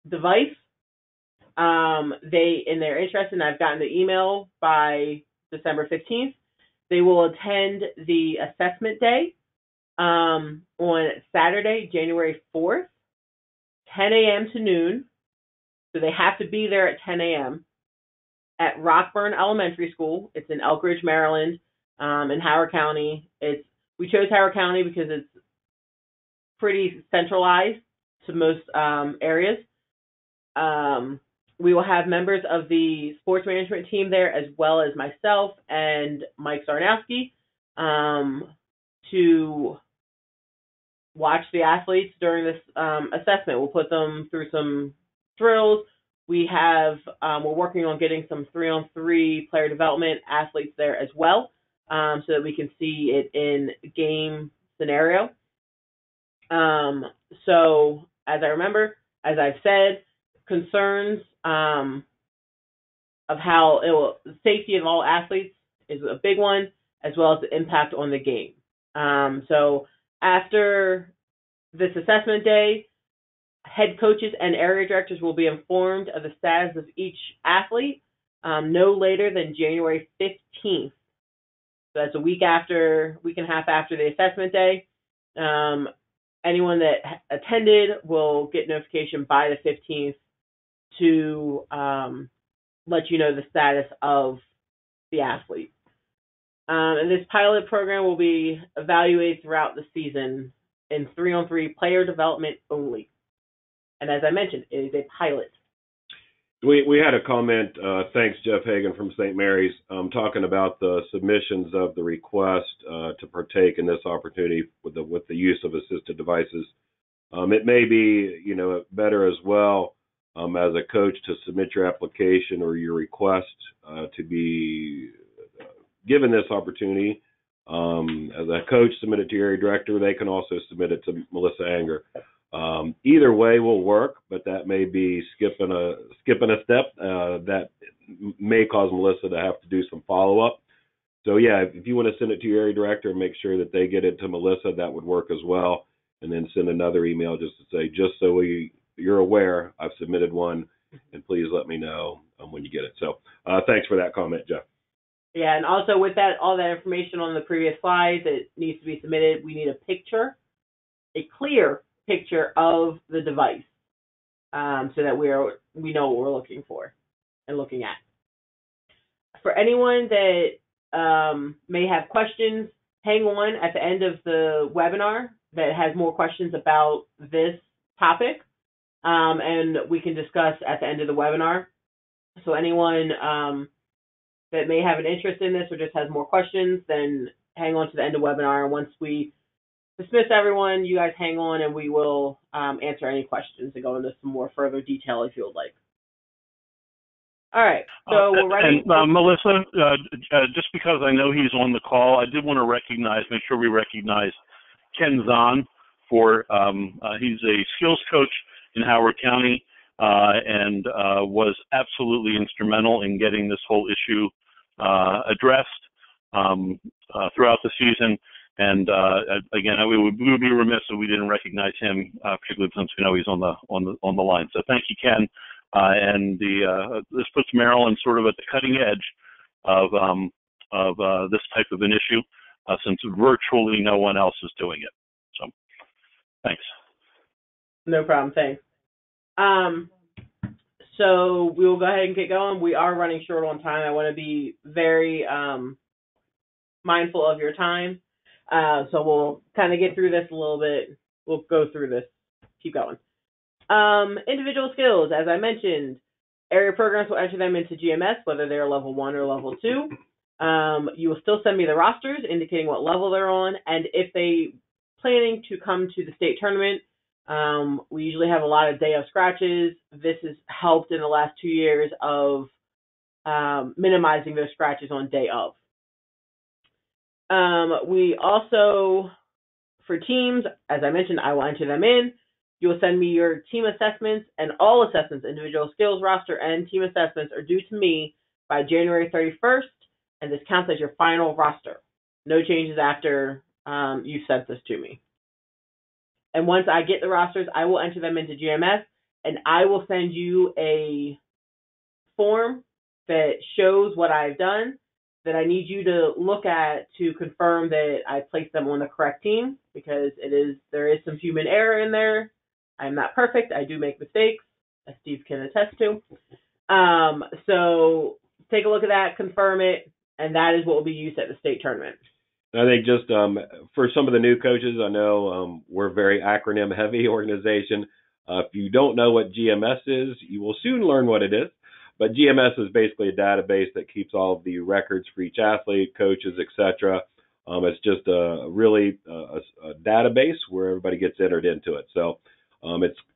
device, they're interested, and I've gotten the email by December 15th, they will attend the assessment day on Saturday, January 4th, 10 a.m. to noon. So they have to be there at 10 a.m. at Rockburn Elementary School. It's in Elk Ridge, Maryland, in Howard County. We chose Howard County because it's pretty centralized to most areas. We will have members of the sports management team there, as well as myself and Mike Sarnowski, to watch the athletes during this assessment. We'll put them through some drills. We're working on getting some 3-on-3 player development athletes there as well, so that we can see it in game scenario. So as I've said, concerns of how safety of all athletes is a big one, as well as the impact on the game. So after this assessment day, head coaches and area directors will be informed of the status of each athlete no later than January 15th. So that's a week and a half after the assessment day. Anyone that attended will get notification by the 15th to let you know the status of the athlete. And this pilot program will be evaluated throughout the season in 3-on-3 player development only. And as I mentioned, it is a pilot. We had a comment, thanks Jeff Hagan from St. Mary's, talking about the submissions of the request to partake in this opportunity with the use of assisted devices. It may be, better as well as a coach to submit your application or your request to be given this opportunity. As a coach, submit it to your area director. They can also submit it to Melissa Anger. Either way will work, but that may be skipping a step that may cause Melissa to have to do some follow-up. So yeah, if you want to send it to your area director and make sure that they get it to Melissa, that would work as well. And then send another email just to say, just so you're aware, I've submitted one, and please let me know when you get it. So thanks for that comment, Jeff. Yeah, and also with that, all that information on the previous slides that needs to be submitted, we need a picture, a clear picture of the device, so that we know what we're looking for and looking at. For anyone that may have questions, hang on at the end of the webinar that has more questions about this topic, and we can discuss at the end of the webinar. So anyone that may have an interest in this or just has more questions, then hang on to the end of the webinar. And once we dismiss everyone, you guys hang on and we will answer any questions and go into some more further detail if you would like. All right, so we're ready. And Melissa, just because I know he's on the call, I did want to make sure we recognize Ken Zahn for, he's a skills coach in Howard County and was absolutely instrumental in getting this whole issue addressed throughout the season. And again, we would be remiss if we didn't recognize him, particularly since we know he's on the line. So thank you, Ken. And this puts Maryland sort of at the cutting edge of this type of an issue, since virtually no one else is doing it. So, thanks. No problem. Thanks. So we will go ahead and get going. We are running short on time. I want to be very mindful of your time. So we'll kind of get through this a little bit. We'll go through this. Keep going. Individual skills, as I mentioned, area programs will enter them into GMS, whether they're level 1 or level 2. You will still send me the rosters indicating what level they're on, and if they planning to come to the state tournament, we usually have a lot of day of scratches. This has helped in the last 2 years of minimizing those scratches on day of. We also, for teams, as I mentioned, I will enter them in. You will send me your team assessments, and all assessments, individual skills roster and team assessments, are due to me by January 31st, and this counts as your final roster. No changes after you sent this to me. And once I get the rosters, I will enter them into GMS, and I will send you a form that shows what I've done that I need you to look at to confirm that I placed them on the correct team, because there is some human error in there. I'm not perfect. I do make mistakes, as Steve can attest to. So take a look at that, confirm it, and that is what will be used at the state tournament. I think just for some of the new coaches, I know we're a very acronym-heavy organization. If you don't know what GMS is, you will soon learn what it is. But GMS is basically a database that keeps all of the records for each athlete, coaches, etc. It's just a database where everybody gets entered into it. So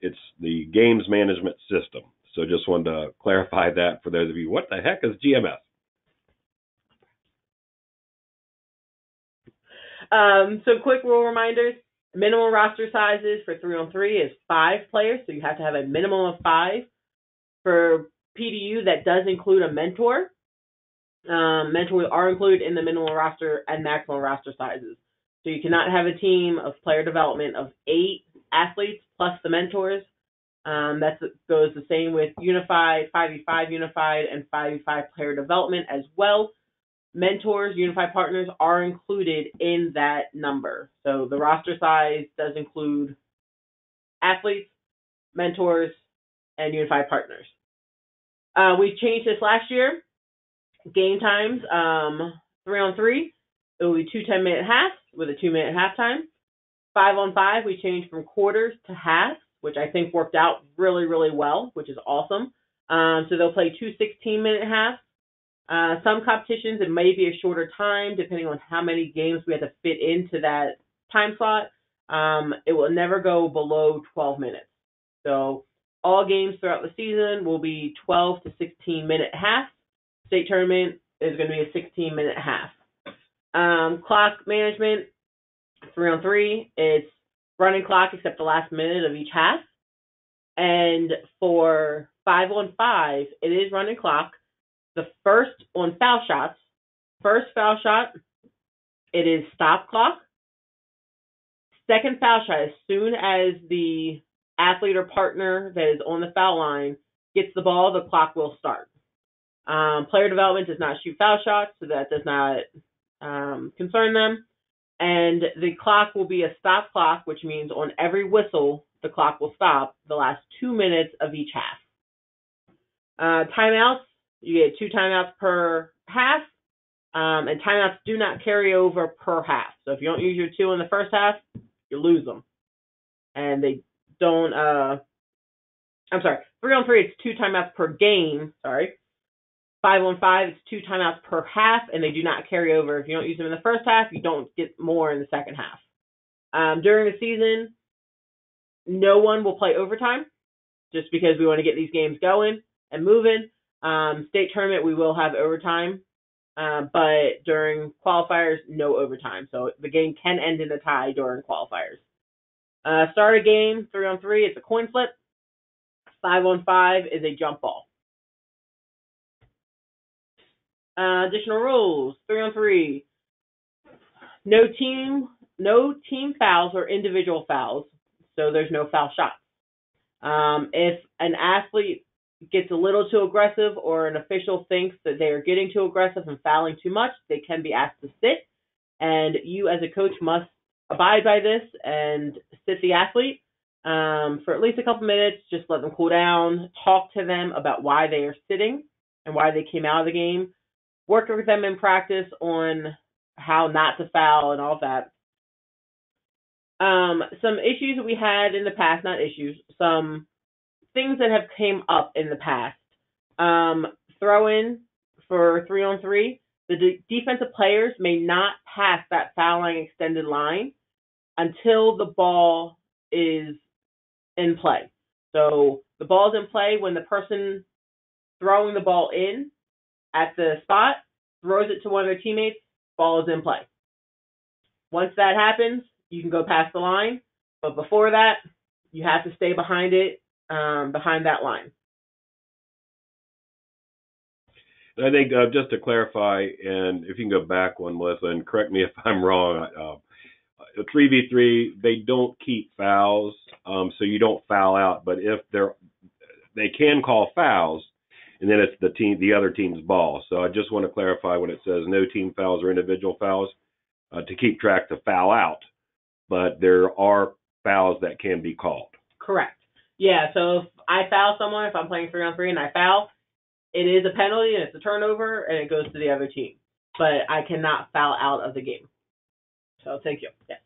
it's the games management system. So just wanted to clarify that for those of you. What the heck is GMS? So quick rule reminders. Minimum roster sizes for 3-on-3 is 5 players, so you have to have a minimum of 5. For PDU, that does include a mentor. Mentors are included in the minimum roster and maximum roster sizes. So you cannot have a team of player development of 8 athletes plus the mentors. That goes the same with Unified, 5v5 Unified, and 5v5 player development as well. Mentors, Unified partners are included in that number. So the roster size does include athletes, mentors, and Unified partners. We changed this last year. Game times, 3-on-3. it will be 2 10-minute halves with a 2-minute halftime. 5-on-5, we changed from quarters to halves, which I think worked out really, really well, which is awesome. So they'll play 2 16-minute halves. Some competitions, it may be a shorter time, depending on how many games we have to fit into that time slot. It will never go below 12 minutes. So all games throughout the season will be 12 to 16-minute halves. State tournament is going to be a 16-minute half. Clock management, 3-on-3, it's running clock except the last minute of each half. And for 5-on-5, it is running clock. The first on foul shots, first foul shot, it is stop clock. Second foul shot, as soon as the athlete or partner that is on the foul line gets the ball, the clock will start. Player development does not shoot foul shots, so that does not concern them. And the clock will be a stop clock, which means on every whistle, the clock will stop the last 2 minutes of each half. Timeouts, you get 2 timeouts per half, and timeouts do not carry over per half. So if you don't use your 2 in the first half, you lose them. And they don't, 3-on-3, it's 2 timeouts per game, 5-on-5, it's 2 timeouts per half, and they do not carry over. If you don't use them in the first half, you don't get more in the second half. During the season, no one will play overtime, just because we want to get these games going and moving. State tournament, we will have overtime, but during qualifiers, no overtime. So the game can end in a tie during qualifiers. Start a game, 3-on-3, it's a coin flip. 5-on-5 is a jump ball. Additional rules, 3-on-3. No team fouls or individual fouls, so there's no foul shots. If an athlete gets a little too aggressive or an official thinks that they are getting too aggressive and fouling too much, they can be asked to sit, and you as a coach must abide by this and sit the athlete for at least a couple minutes. Just let them cool down, talk to them about why they are sitting and why they came out of the game. Work with them in practice on how not to foul and all that. Some issues that we had in the past, not issues, some things that have came up in the past. Throw in for 3-on-3, the defensive players may not pass that foul line extended line until the ball is in play. So the ball is in play when the person throwing the ball in at the spot throws it to one of their teammates, ball is in play. Once that happens, you can go past the line, but before that, you have to stay behind it, behind that line. And I think just to clarify, and if you can go back one, Melissa, and correct me if I'm wrong, 3v3, they don't keep fouls, so you don't foul out. But if they can call fouls, and then it's the other team's ball. So I just want to clarify when it says no team fouls or individual fouls, to keep track to foul out. But there are fouls that can be called. Correct. Yeah, so if I foul someone, if I'm playing 3-on-3 and I foul, it is a penalty and it's a turnover and it goes to the other team. But I cannot foul out of the game. So thank you. Yes.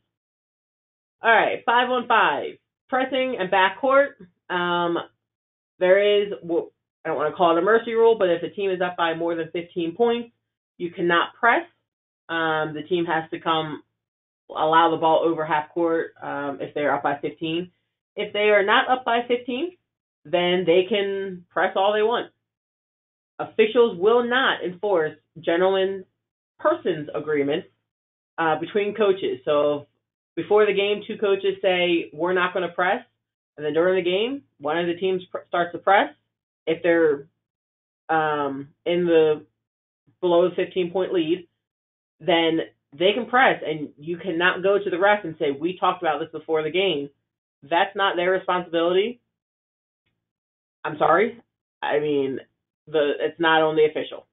All right, 5-on-5. Pressing and backcourt. There is, I don't want to call it a mercy rule, but if the team is up by more than 15 points, you cannot press. The team has to allow the ball over half court if they're up by 15. If they are not up by 15, then they can press all they want. Officials will not enforce gentlemen's persons agreements between coaches. So before the game, 2 coaches say, we're not going to press. And then during the game, one of the teams starts to press. If they're in the below the 15-point lead, then they can press, and you cannot go to the ref and say, we talked about this before the game. That's not their responsibility. I'm sorry. I mean, it's not on the official.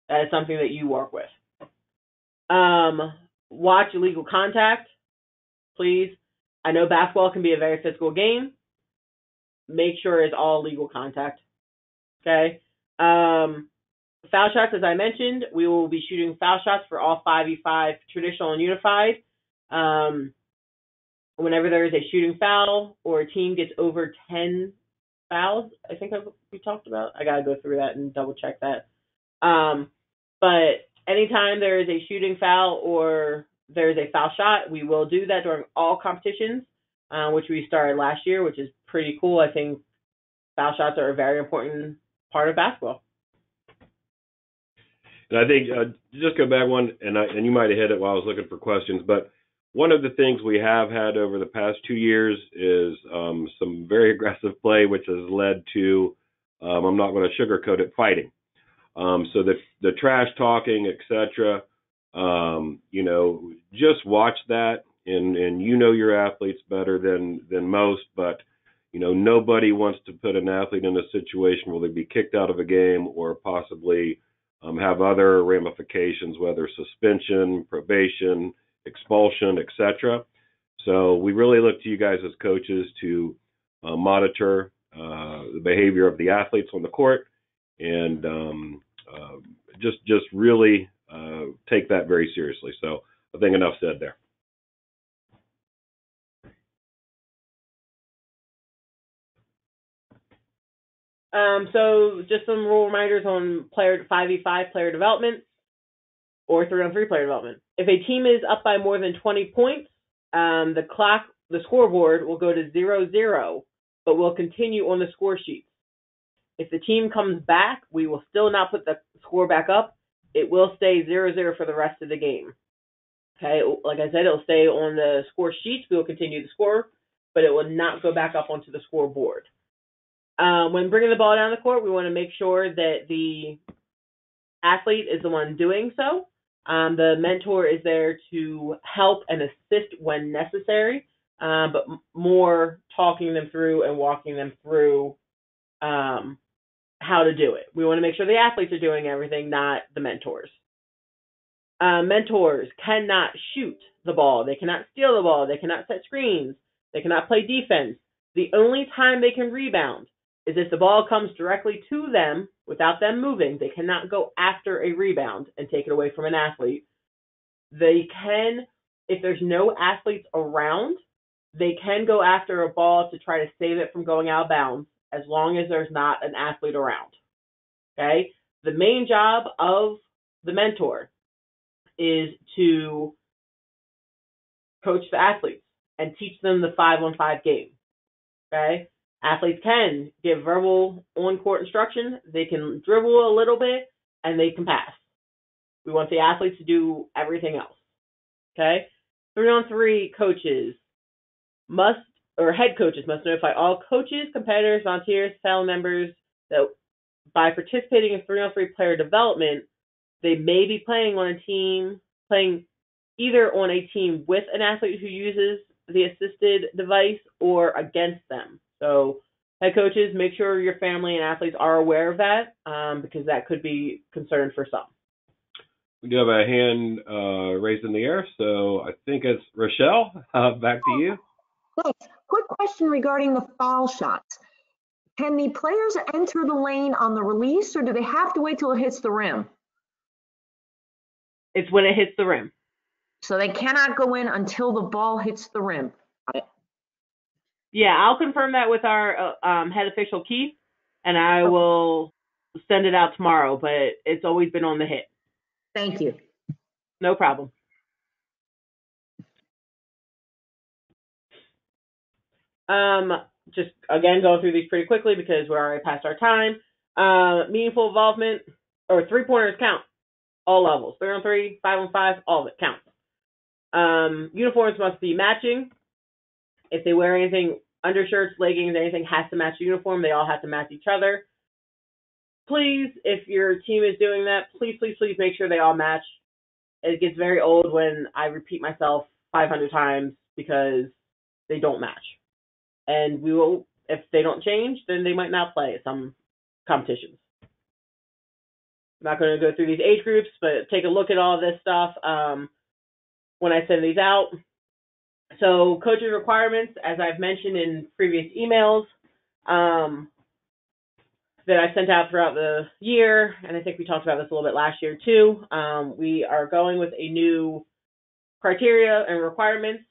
That is something that you work with. Watch illegal contact, please. I know basketball can be a very physical game. Make sure it's all legal contact. Okay? Foul shots, as I mentioned, we will be shooting foul shots for all 5v5 traditional and unified. Whenever there is a shooting foul or a team gets over 10 fouls, I think we talked about. I got to go through that and double check that. But anytime there is a shooting foul or there is a foul shot, we will do that during all competitions, which we started last year, which is pretty cool. I think foul shots are a very important part of basketball. And I think just go back one, and you might have hit it while I was looking for questions, but one of the things we have had over the past 2 years is some very aggressive play, which has led to, I'm not going to sugarcoat it, fighting. So the trash talking, etc. Just watch that, and your athletes better than most, but nobody wants to put an athlete in a situation where they'd be kicked out of a game or possibly have other ramifications, whether suspension, probation, expulsion, etc. So we really look to you guys as coaches to monitor the behavior of the athletes on the court, and just really take that very seriously. So I think enough said there. So just some rule reminders on 5v5 player development or 3-on-3 player development. If a team is up by more than 20 points, the scoreboard will go to 0-0, but will continue on the score sheet. If the team comes back, we will still not put the score back up. It will stay 0-0 for the rest of the game. Okay, like I said, it'll stay on the score sheet. We will continue the score, but it will not go back up onto the scoreboard. When bringing the ball down the court, we want to make sure that the athlete is the one doing so. The mentor is there to help and assist when necessary, but more talking them through and walking them through how to do it. We want to make sure the athletes are doing everything, not the mentors. Mentors cannot shoot the ball. They cannot steal the ball. They cannot set screens. They cannot play defense. The only time they can rebound is if the ball comes directly to them without them moving. They cannot go after a rebound and take it away from an athlete. They can, if there's no athletes around, they can go after a ball to try to save it from going out of bounds as long as there's not an athlete around. Okay? The main job of the mentor is to coach the athletes and teach them the 5-on-5 game. Okay? Athletes can give verbal on-court instruction. They can dribble a little bit, and they can pass. We want the athletes to do everything else. Okay? 3-on-3 coaches head coaches must notify all coaches, competitors, volunteers, family members that by participating in 3-on-3 player development, they may be playing either on a team with an athlete who uses the assisted device or against them. So head coaches, make sure your family and athletes are aware of that, because that could be concern for some. We do have a hand raised in the air, so I think it's Rochelle. Back to you. Thanks. Quick question regarding the foul shots. Can the players enter the lane on the release, or do they have to wait till it hits the rim? It's when it hits the rim. So they cannot go in until the ball hits the rim. Yeah, I'll confirm that with our head official, Keith, and I will send it out tomorrow, but it's always been on the hit. Thank you. No problem. Just, again, going through these pretty quickly because we're already past our time. Meaningful involvement, or three-pointers count. All levels. 3-on-3, 5-on-5, all of it counts. Uniforms must be matching. If they wear anything, undershirts, leggings, anything has to match the uniform. They all have to match each other. Please, if your team is doing that, please make sure they all match. It gets very old when I repeat myself 500 times because they don't match. And we will, if they don't change, then they might not play at some competitions. I'm not going to go through these age groups, but take a look at all this stuff when I send these out. So coaches' requirements, as I've mentioned in previous emails, that I sent out throughout the year, and I think we talked about this a little bit last year too. We are going with a new criteria and requirements.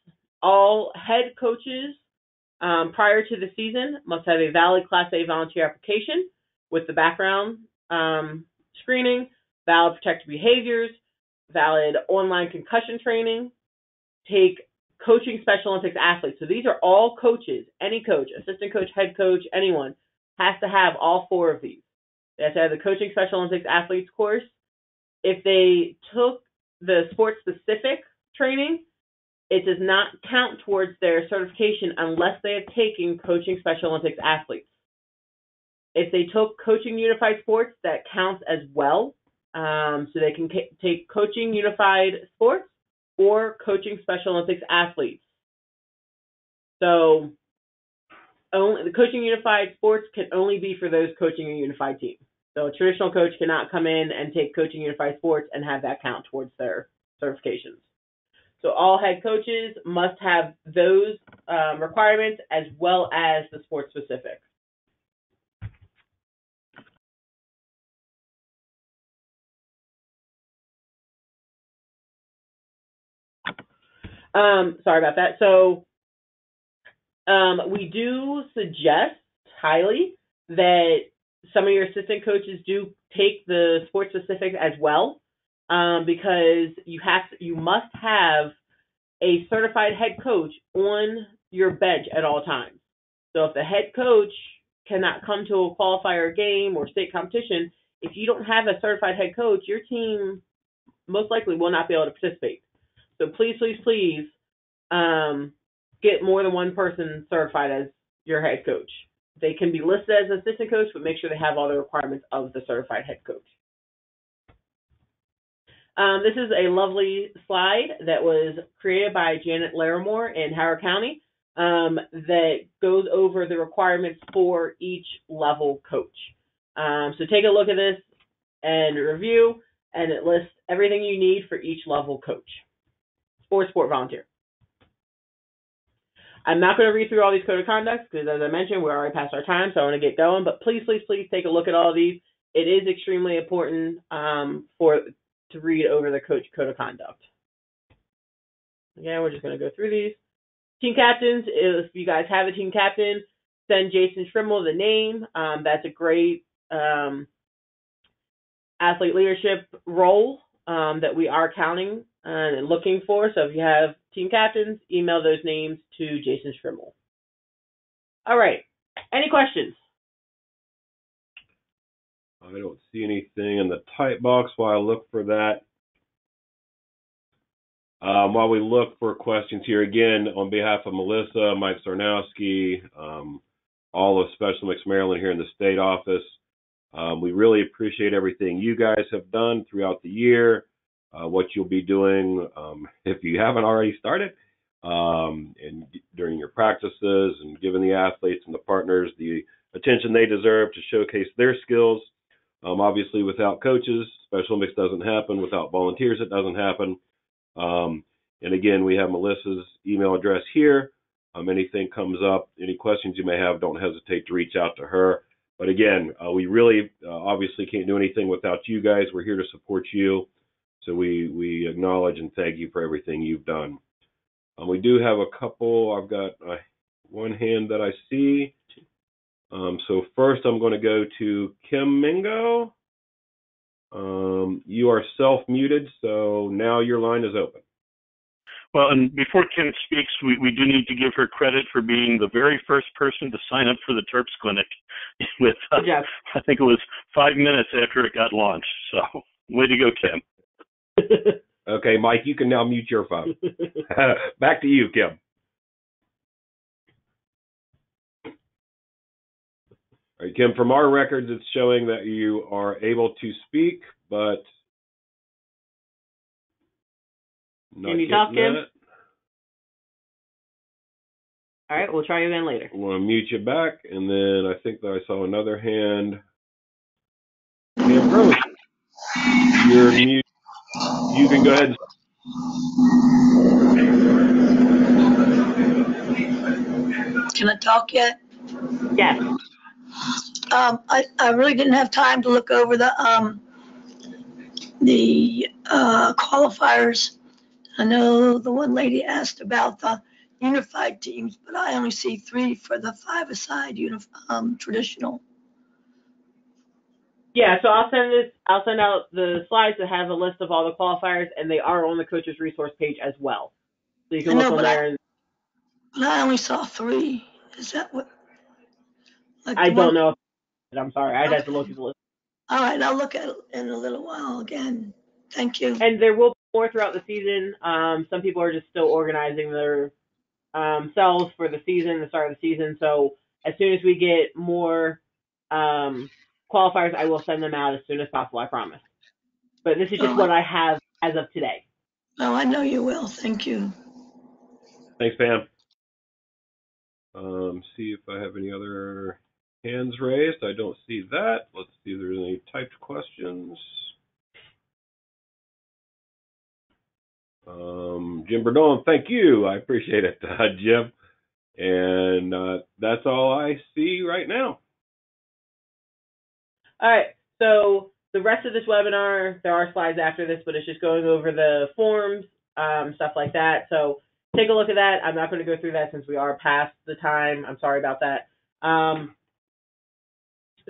All head coaches prior to the season must have a valid Class A volunteer application with the background screening, valid protected behaviors, valid online concussion training, take coaching Special Olympics athletes. So these are all coaches, any coach, assistant coach, head coach, anyone has to have all 4 of these. They have to have the coaching Special Olympics athletes course. If they took the sports specific training, it does not count towards their certification unless they have taken coaching Special Olympics athletes. If they took coaching unified sports, that counts as well. So they can take coaching unified sports or coaching Special Olympics athletes. So only the coaching unified sports can only be for those coaching a unified team. So a traditional coach cannot come in and take coaching unified sports and have that count towards their certifications. So all head coaches must have those requirements as well as the sport specific. Sorry about that. So we do suggest highly that some of your assistant coaches do take the sport specific as well, because you must have a certified head coach on your bench at all times. So if the head coach cannot come to a qualifier game or state competition, if you don't have a certified head coach, your team most likely will not be able to participate. So please, please, please get more than one person certified as your head coach. They can be listed as assistant coach, but make sure they have all the requirements of the certified head coach. This is a lovely slide that was created by Janet Larimore in Howard County that goes over the requirements for each level coach. So take a look at this and review, and it lists everything you need for each level coach or sport volunteer. I'm not going to read through all these code of conducts because, as I mentioned, we're already past our time, so I want to get going. But please, please, please take a look at all of these. It is extremely important to read over the coach code of conduct. Again, we're just going to go through these. Team captains, if you guys have a team captain, send Jason Schrimmel the name. That's a great athlete leadership role that we are counting and looking for. So if you have team captains, email those names to Jason Schrimmel. All right. Any questions? I don't see anything in the type box while I look for that. While we look for questions here, again, on behalf of Melissa, Mike Sarnowski, all of Special Olympics Maryland here in the state office, we really appreciate everything you guys have done throughout the year, what you'll be doing if you haven't already started, and during your practices, and giving the athletes and the partners the attention they deserve to showcase their skills. Obviously, without coaches, Special Olympics doesn't happen. Without volunteers, it doesn't happen. And again, we have Melissa's email address here. Anything comes up, any questions you may have, don't hesitate to reach out to her. But again, we really obviously can't do anything without you guys. We're here to support you. So we acknowledge and thank you for everything you've done. We do have a couple. I've got one hand that I see. So first I'm going to go to Kim Mingo. You are self-muted, so now your line is open. Well, and before Kim speaks, we do need to give her credit for being the very first person to sign up for the TERPS clinic with, Yes. I think it was 5 minutes after it got launched. So way to go, Kim. Okay, Mike, you can now mute your phone. Back to you, Kim. All right, Kim, from our records, it's showing that you are able to speak, but not Can you talk, Kim? that. All right, we'll try you again later. I want to mute you back, and then I think that I saw another hand. Kim Gross, you're mute. You can go ahead. Can I talk yet? Yes. I really didn't have time to look over the qualifiers. I know the one lady asked about the unified teams, but I only see 3 for the 5-a-side traditional. Yeah, so I'll send out the slides that have a list of all the qualifiers, and they are on the coaches resource page as well. So you can look on there. But I only saw 3. Is that what? Like I don't know. I'm sorry. I'd have to look at the list. All right, I'll look at it in a little while again. Thank you. And there will be more throughout the season. Some people are just still organizing their selves for the season, the start of the season. So as soon as we get more qualifiers, I will send them out as soon as possible, I promise. But this is just what I have as of today. Oh, I know you will. Thank you. Thanks, Pam. See if I have any other hands raised. I don't see that. Let's see if there's any typed questions. Jim Berdon, thank you. I appreciate it, Jim. And that's all I see right now. All right. So the rest of this webinar, there are slides after this, but it's just going over the forms, stuff like that. So take a look at that. I'm not going to go through that since we are past the time. I'm sorry about that.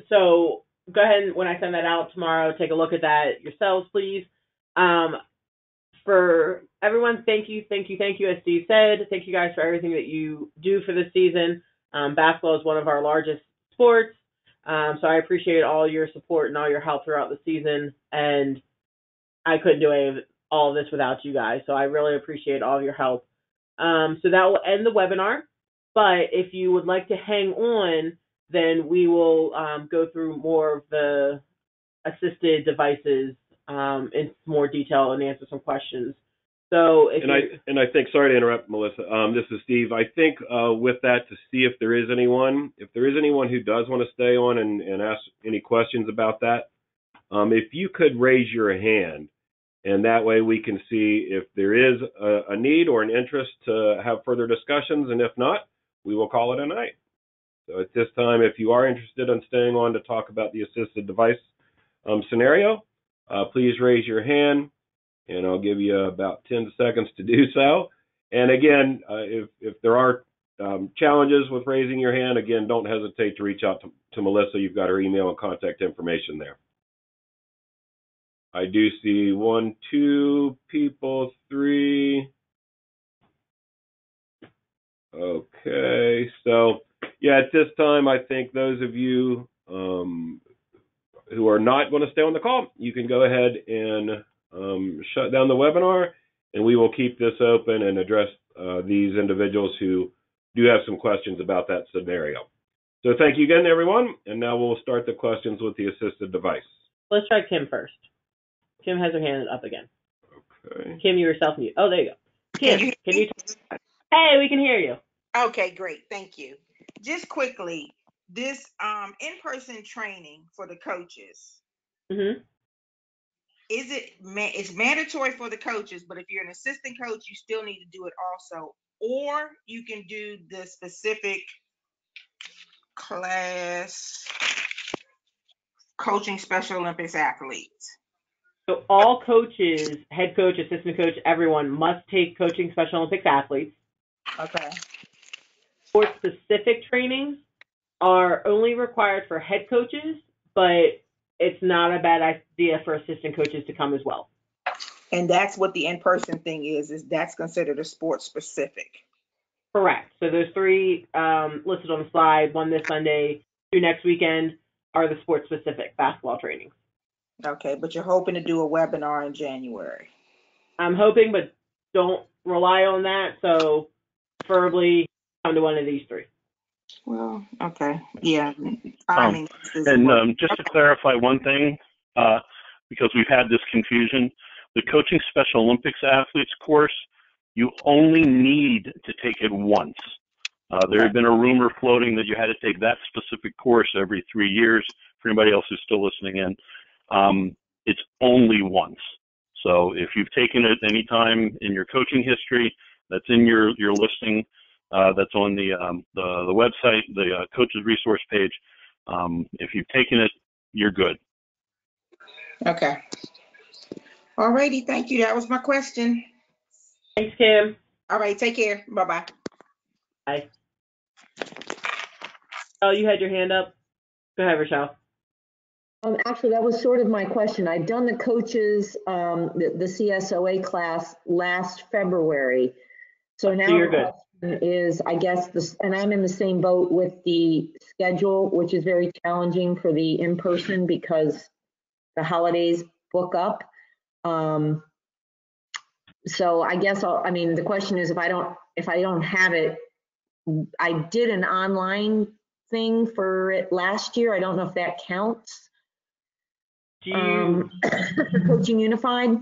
So go ahead and when I send that out tomorrow, take a look at that yourselves, please. For everyone, thank you, as Steve said. Thank you guys for everything that you do for this season. Basketball is one of our largest sports, so I appreciate all your support and all your help throughout the season, and I couldn't do all of this without you guys, so I really appreciate all of your help. So that will end the webinar, but if you would like to hang on, then we will go through more of the assisted devices in more detail and answer some questions. So, I think, sorry to interrupt, Melissa. This is Steve. I think with that, to see if there is anyone who does want to stay on and ask any questions about that, if you could raise your hand, and that way we can see if there is a need or an interest to have further discussions, and if not, we will call it a night. So at this time, if you are interested in staying on to talk about the assisted device scenario, please raise your hand, and I'll give you about 10 seconds to do so. And again, if there are challenges with raising your hand, again, don't hesitate to reach out to Melissa. You've got her email and contact information there. I do see 1, 2 people, 3. Okay, so yeah, at this time, I think those of you who are not going to stay on the call, you can go ahead and shut down the webinar, and we will keep this open and address these individuals who do have some questions about that scenario. So thank you again, everyone, and now we'll start the questions with the assisted device. Let's try Kim first. Kim has her hand up again. Okay. Kim, you were self-mute. Oh, there you go. Kim, can you? Hey, we can hear you. Okay, great. Thank you. Just quickly, this in-person training for the coaches, it's mandatory for the coaches, but if you're an assistant coach, you still need to do it also, or you can do the specific class coaching Special Olympics athletes. So all coaches, head coach, assistant coach, everyone must take coaching Special Olympics athletes. Okay. Sport-specific trainings are only required for head coaches, but it's not a bad idea for assistant coaches to come as well. And that's what the in-person thing is that's considered a sport-specific. Correct. So those 3 listed on the slide, 1 this Sunday, 2 next weekend, are the sport-specific basketball trainings. Okay, but you're hoping to do a webinar in January. I'm hoping, but don't rely on that. So preferably come to one of these 3. Well, okay. Yeah. And just to clarify one thing, because we've had this confusion, the Coaching Special Olympics Athletes course, you only need to take it once. There had been a rumor floating that you had to take that specific course every 3 years. For anybody else who's still listening in, it's only once. So if you've taken it any time in your coaching history, that's in your listing. That's on the website, the coaches resource page. If you've taken it, you're good. Okay. All righty. Thank you. That was my question. Thanks, Kim. All right. Take care. Bye-bye. Bye. Oh, you had your hand up? Go ahead, Rochelle. Actually, that was sort of my question. I've done the coaches, the CSOA class last February. So now you're the good. question is, I guess, this, and I'm in the same boat with the schedule, which is very challenging for the in-person because the holidays book up. So I guess, the question is, if I don't have it, I did an online thing for it last year. I don't know if that counts. Do you, For Coaching Unified?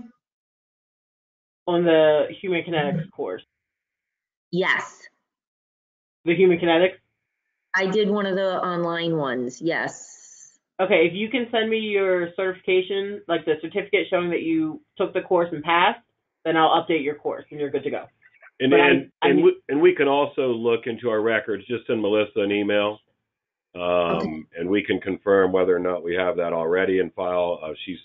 on the Human Kinetics course? Yes, The Human Kinetics? I did one of the online ones, yes. Okay, if you can send me your certification, like the certificate showing that you took the course and passed, then I'll update your course and you're good to go. And we can also look into our records. Just send Melissa an email, and we can confirm whether or not we have that already in file. She's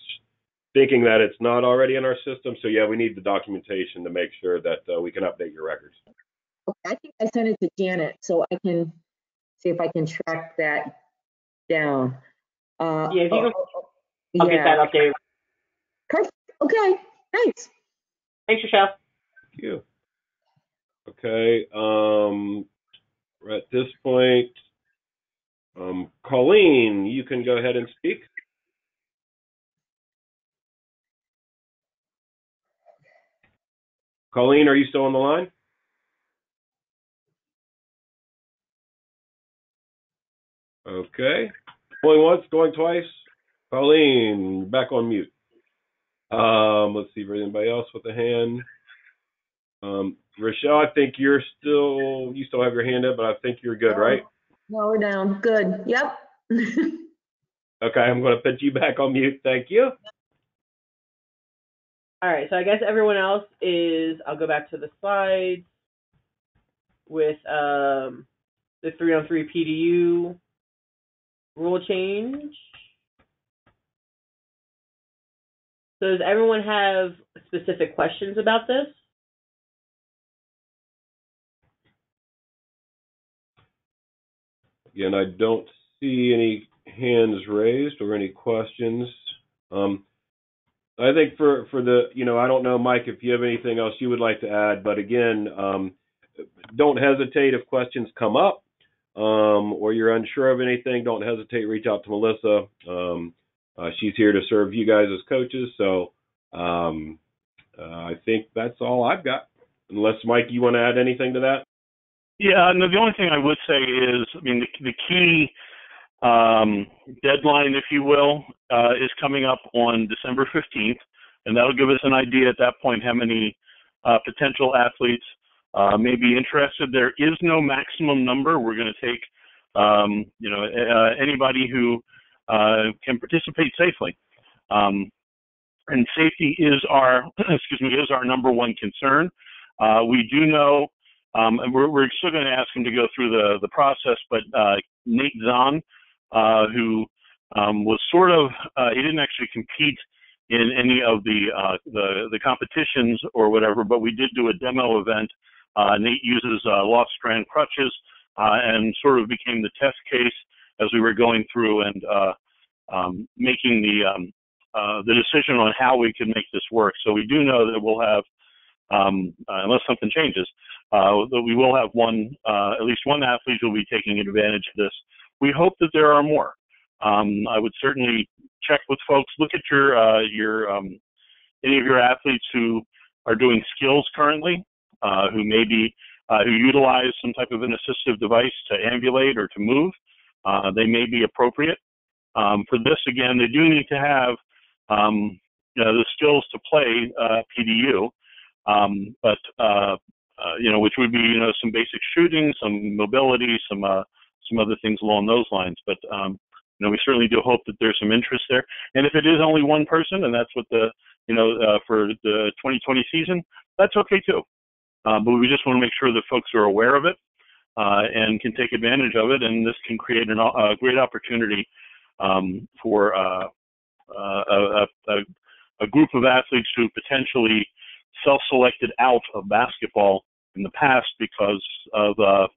thinking that it's not already in our system, so yeah, we need the documentation to make sure that we can update your records. Okay, I think I sent it to Janet, so I can see if I can track that down. Yeah, if you can, I'll get that updated. Perfect. Okay, thanks. Thanks, Rochelle. Thank you. Okay, at this point, Colleen, you can go ahead and speak. Colleen, are you still on the line? Okay. Going once, going twice. Colleen, back on mute. Let's see if there's anybody else with a hand. Rochelle, I think you still have your hand up, but I think you're good, right? No, we're down. Good. Yep. Okay, I'm going to put you back on mute. Thank you. All right, so I guess everyone else is, I'll go back to the slides with the 3-on-3 PDU rule change. So does everyone have specific questions about this? Again, I don't see any hands raised or any questions. I think for the, I don't know, Mike, if you have anything else you would like to add, but again, don't hesitate if questions come up or you're unsure of anything, don't hesitate, reach out to Melissa. She's here to serve you guys as coaches. So I think that's all I've got. Unless, Mike, you want to add anything to that? Yeah, no, the only thing I would say is, the key deadline, if you will, is coming up on December 15th, and that'll give us an idea at that point how many potential athletes may be interested. There is no maximum number. We're going to take, anybody who can participate safely. And safety is our, is our number one concern. We do know, and we're still going to ask him to go through the process, but Nate Zahn, who was sort of, he didn't actually compete in any of the competitions or whatever, but we did do a demo event. Nate uses lost strand crutches and sort of became the test case as we were going through and making the decision on how we can make this work. So we do know that we'll have, unless something changes, that we will have at least one athlete who will be taking advantage of this. We hope that there are more. I would certainly check with folks. Look at your any of your athletes who are doing skills currently, who maybe who utilize some type of an assistive device to ambulate or to move. They may be appropriate. For this, again, they do need to have the skills to play PDU, but which would be some basic shooting, some mobility, some other things along those lines. But we certainly do hope that there's some interest there. And if it is only one person, and that's what for the 2020 season, that's okay too. But we just want to make sure that folks are aware of it. and can take advantage of it. And this can create a great opportunity for a group of athletes who potentially self-selected out of basketball in the past because of the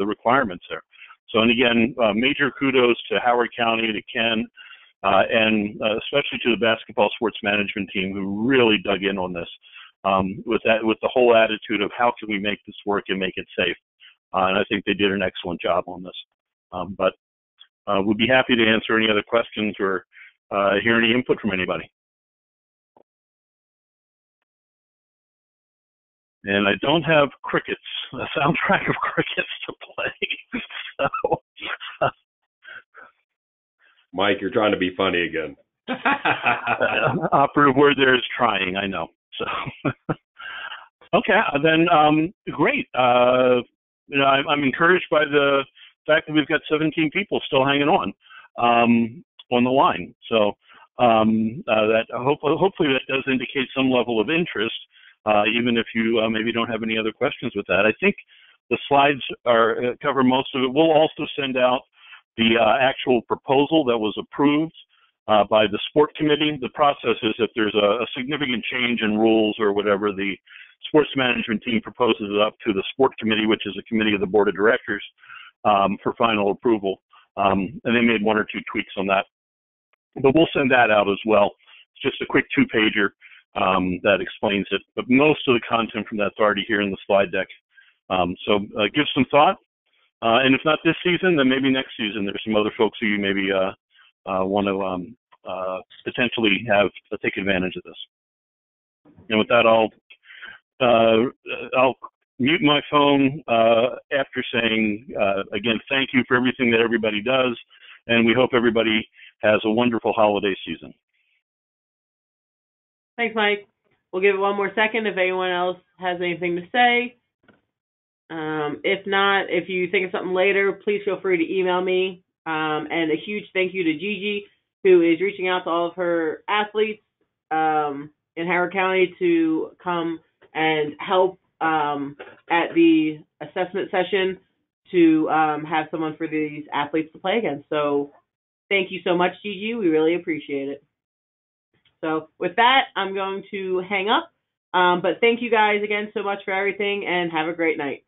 requirements there. So, and again, major kudos to Howard County, to Ken, and especially to the basketball sports management team who really dug in on this with the whole attitude of how can we make this work and make it safe. And I think they did an excellent job on this. But we'd be happy to answer any other questions or hear any input from anybody. And I don't have crickets, a soundtrack of crickets to play. So, Mike, you're trying to be funny again. Operative word there is trying, I know. So, okay, then great. I'm encouraged by the fact that we've got 17 people still hanging on the line. So that hopefully that does indicate some level of interest. Even if you maybe don't have any other questions with that. I think the slides cover most of it. We'll also send out the actual proposal that was approved by the sport committee. The process is if there's a significant change in rules or whatever, the sports management team proposes it up to the sport committee, which is a committee of the board of directors, for final approval. And they made one or two tweaks on that. But we'll send that out as well. It's just a quick 2-pager. That explains it, but most of the content from that's already here in the slide deck. So give some thought, and if not this season, then maybe next season. There's some other folks who you maybe want to potentially have take advantage of this. And with that, I'll mute my phone after saying again, thank you for everything that everybody does, and we hope everybody has a wonderful holiday season. Thanks, Mike. We'll give it one more second if anyone else has anything to say. If not, if you think of something later, please feel free to email me. And a huge thank you to Gigi, who is reaching out to all of her athletes in Howard County to come and help at the assessment session to have someone for these athletes to play against. So thank you so much, Gigi. We really appreciate it. So with that, I'm going to hang up. But thank you guys again so much for everything, and have a great night.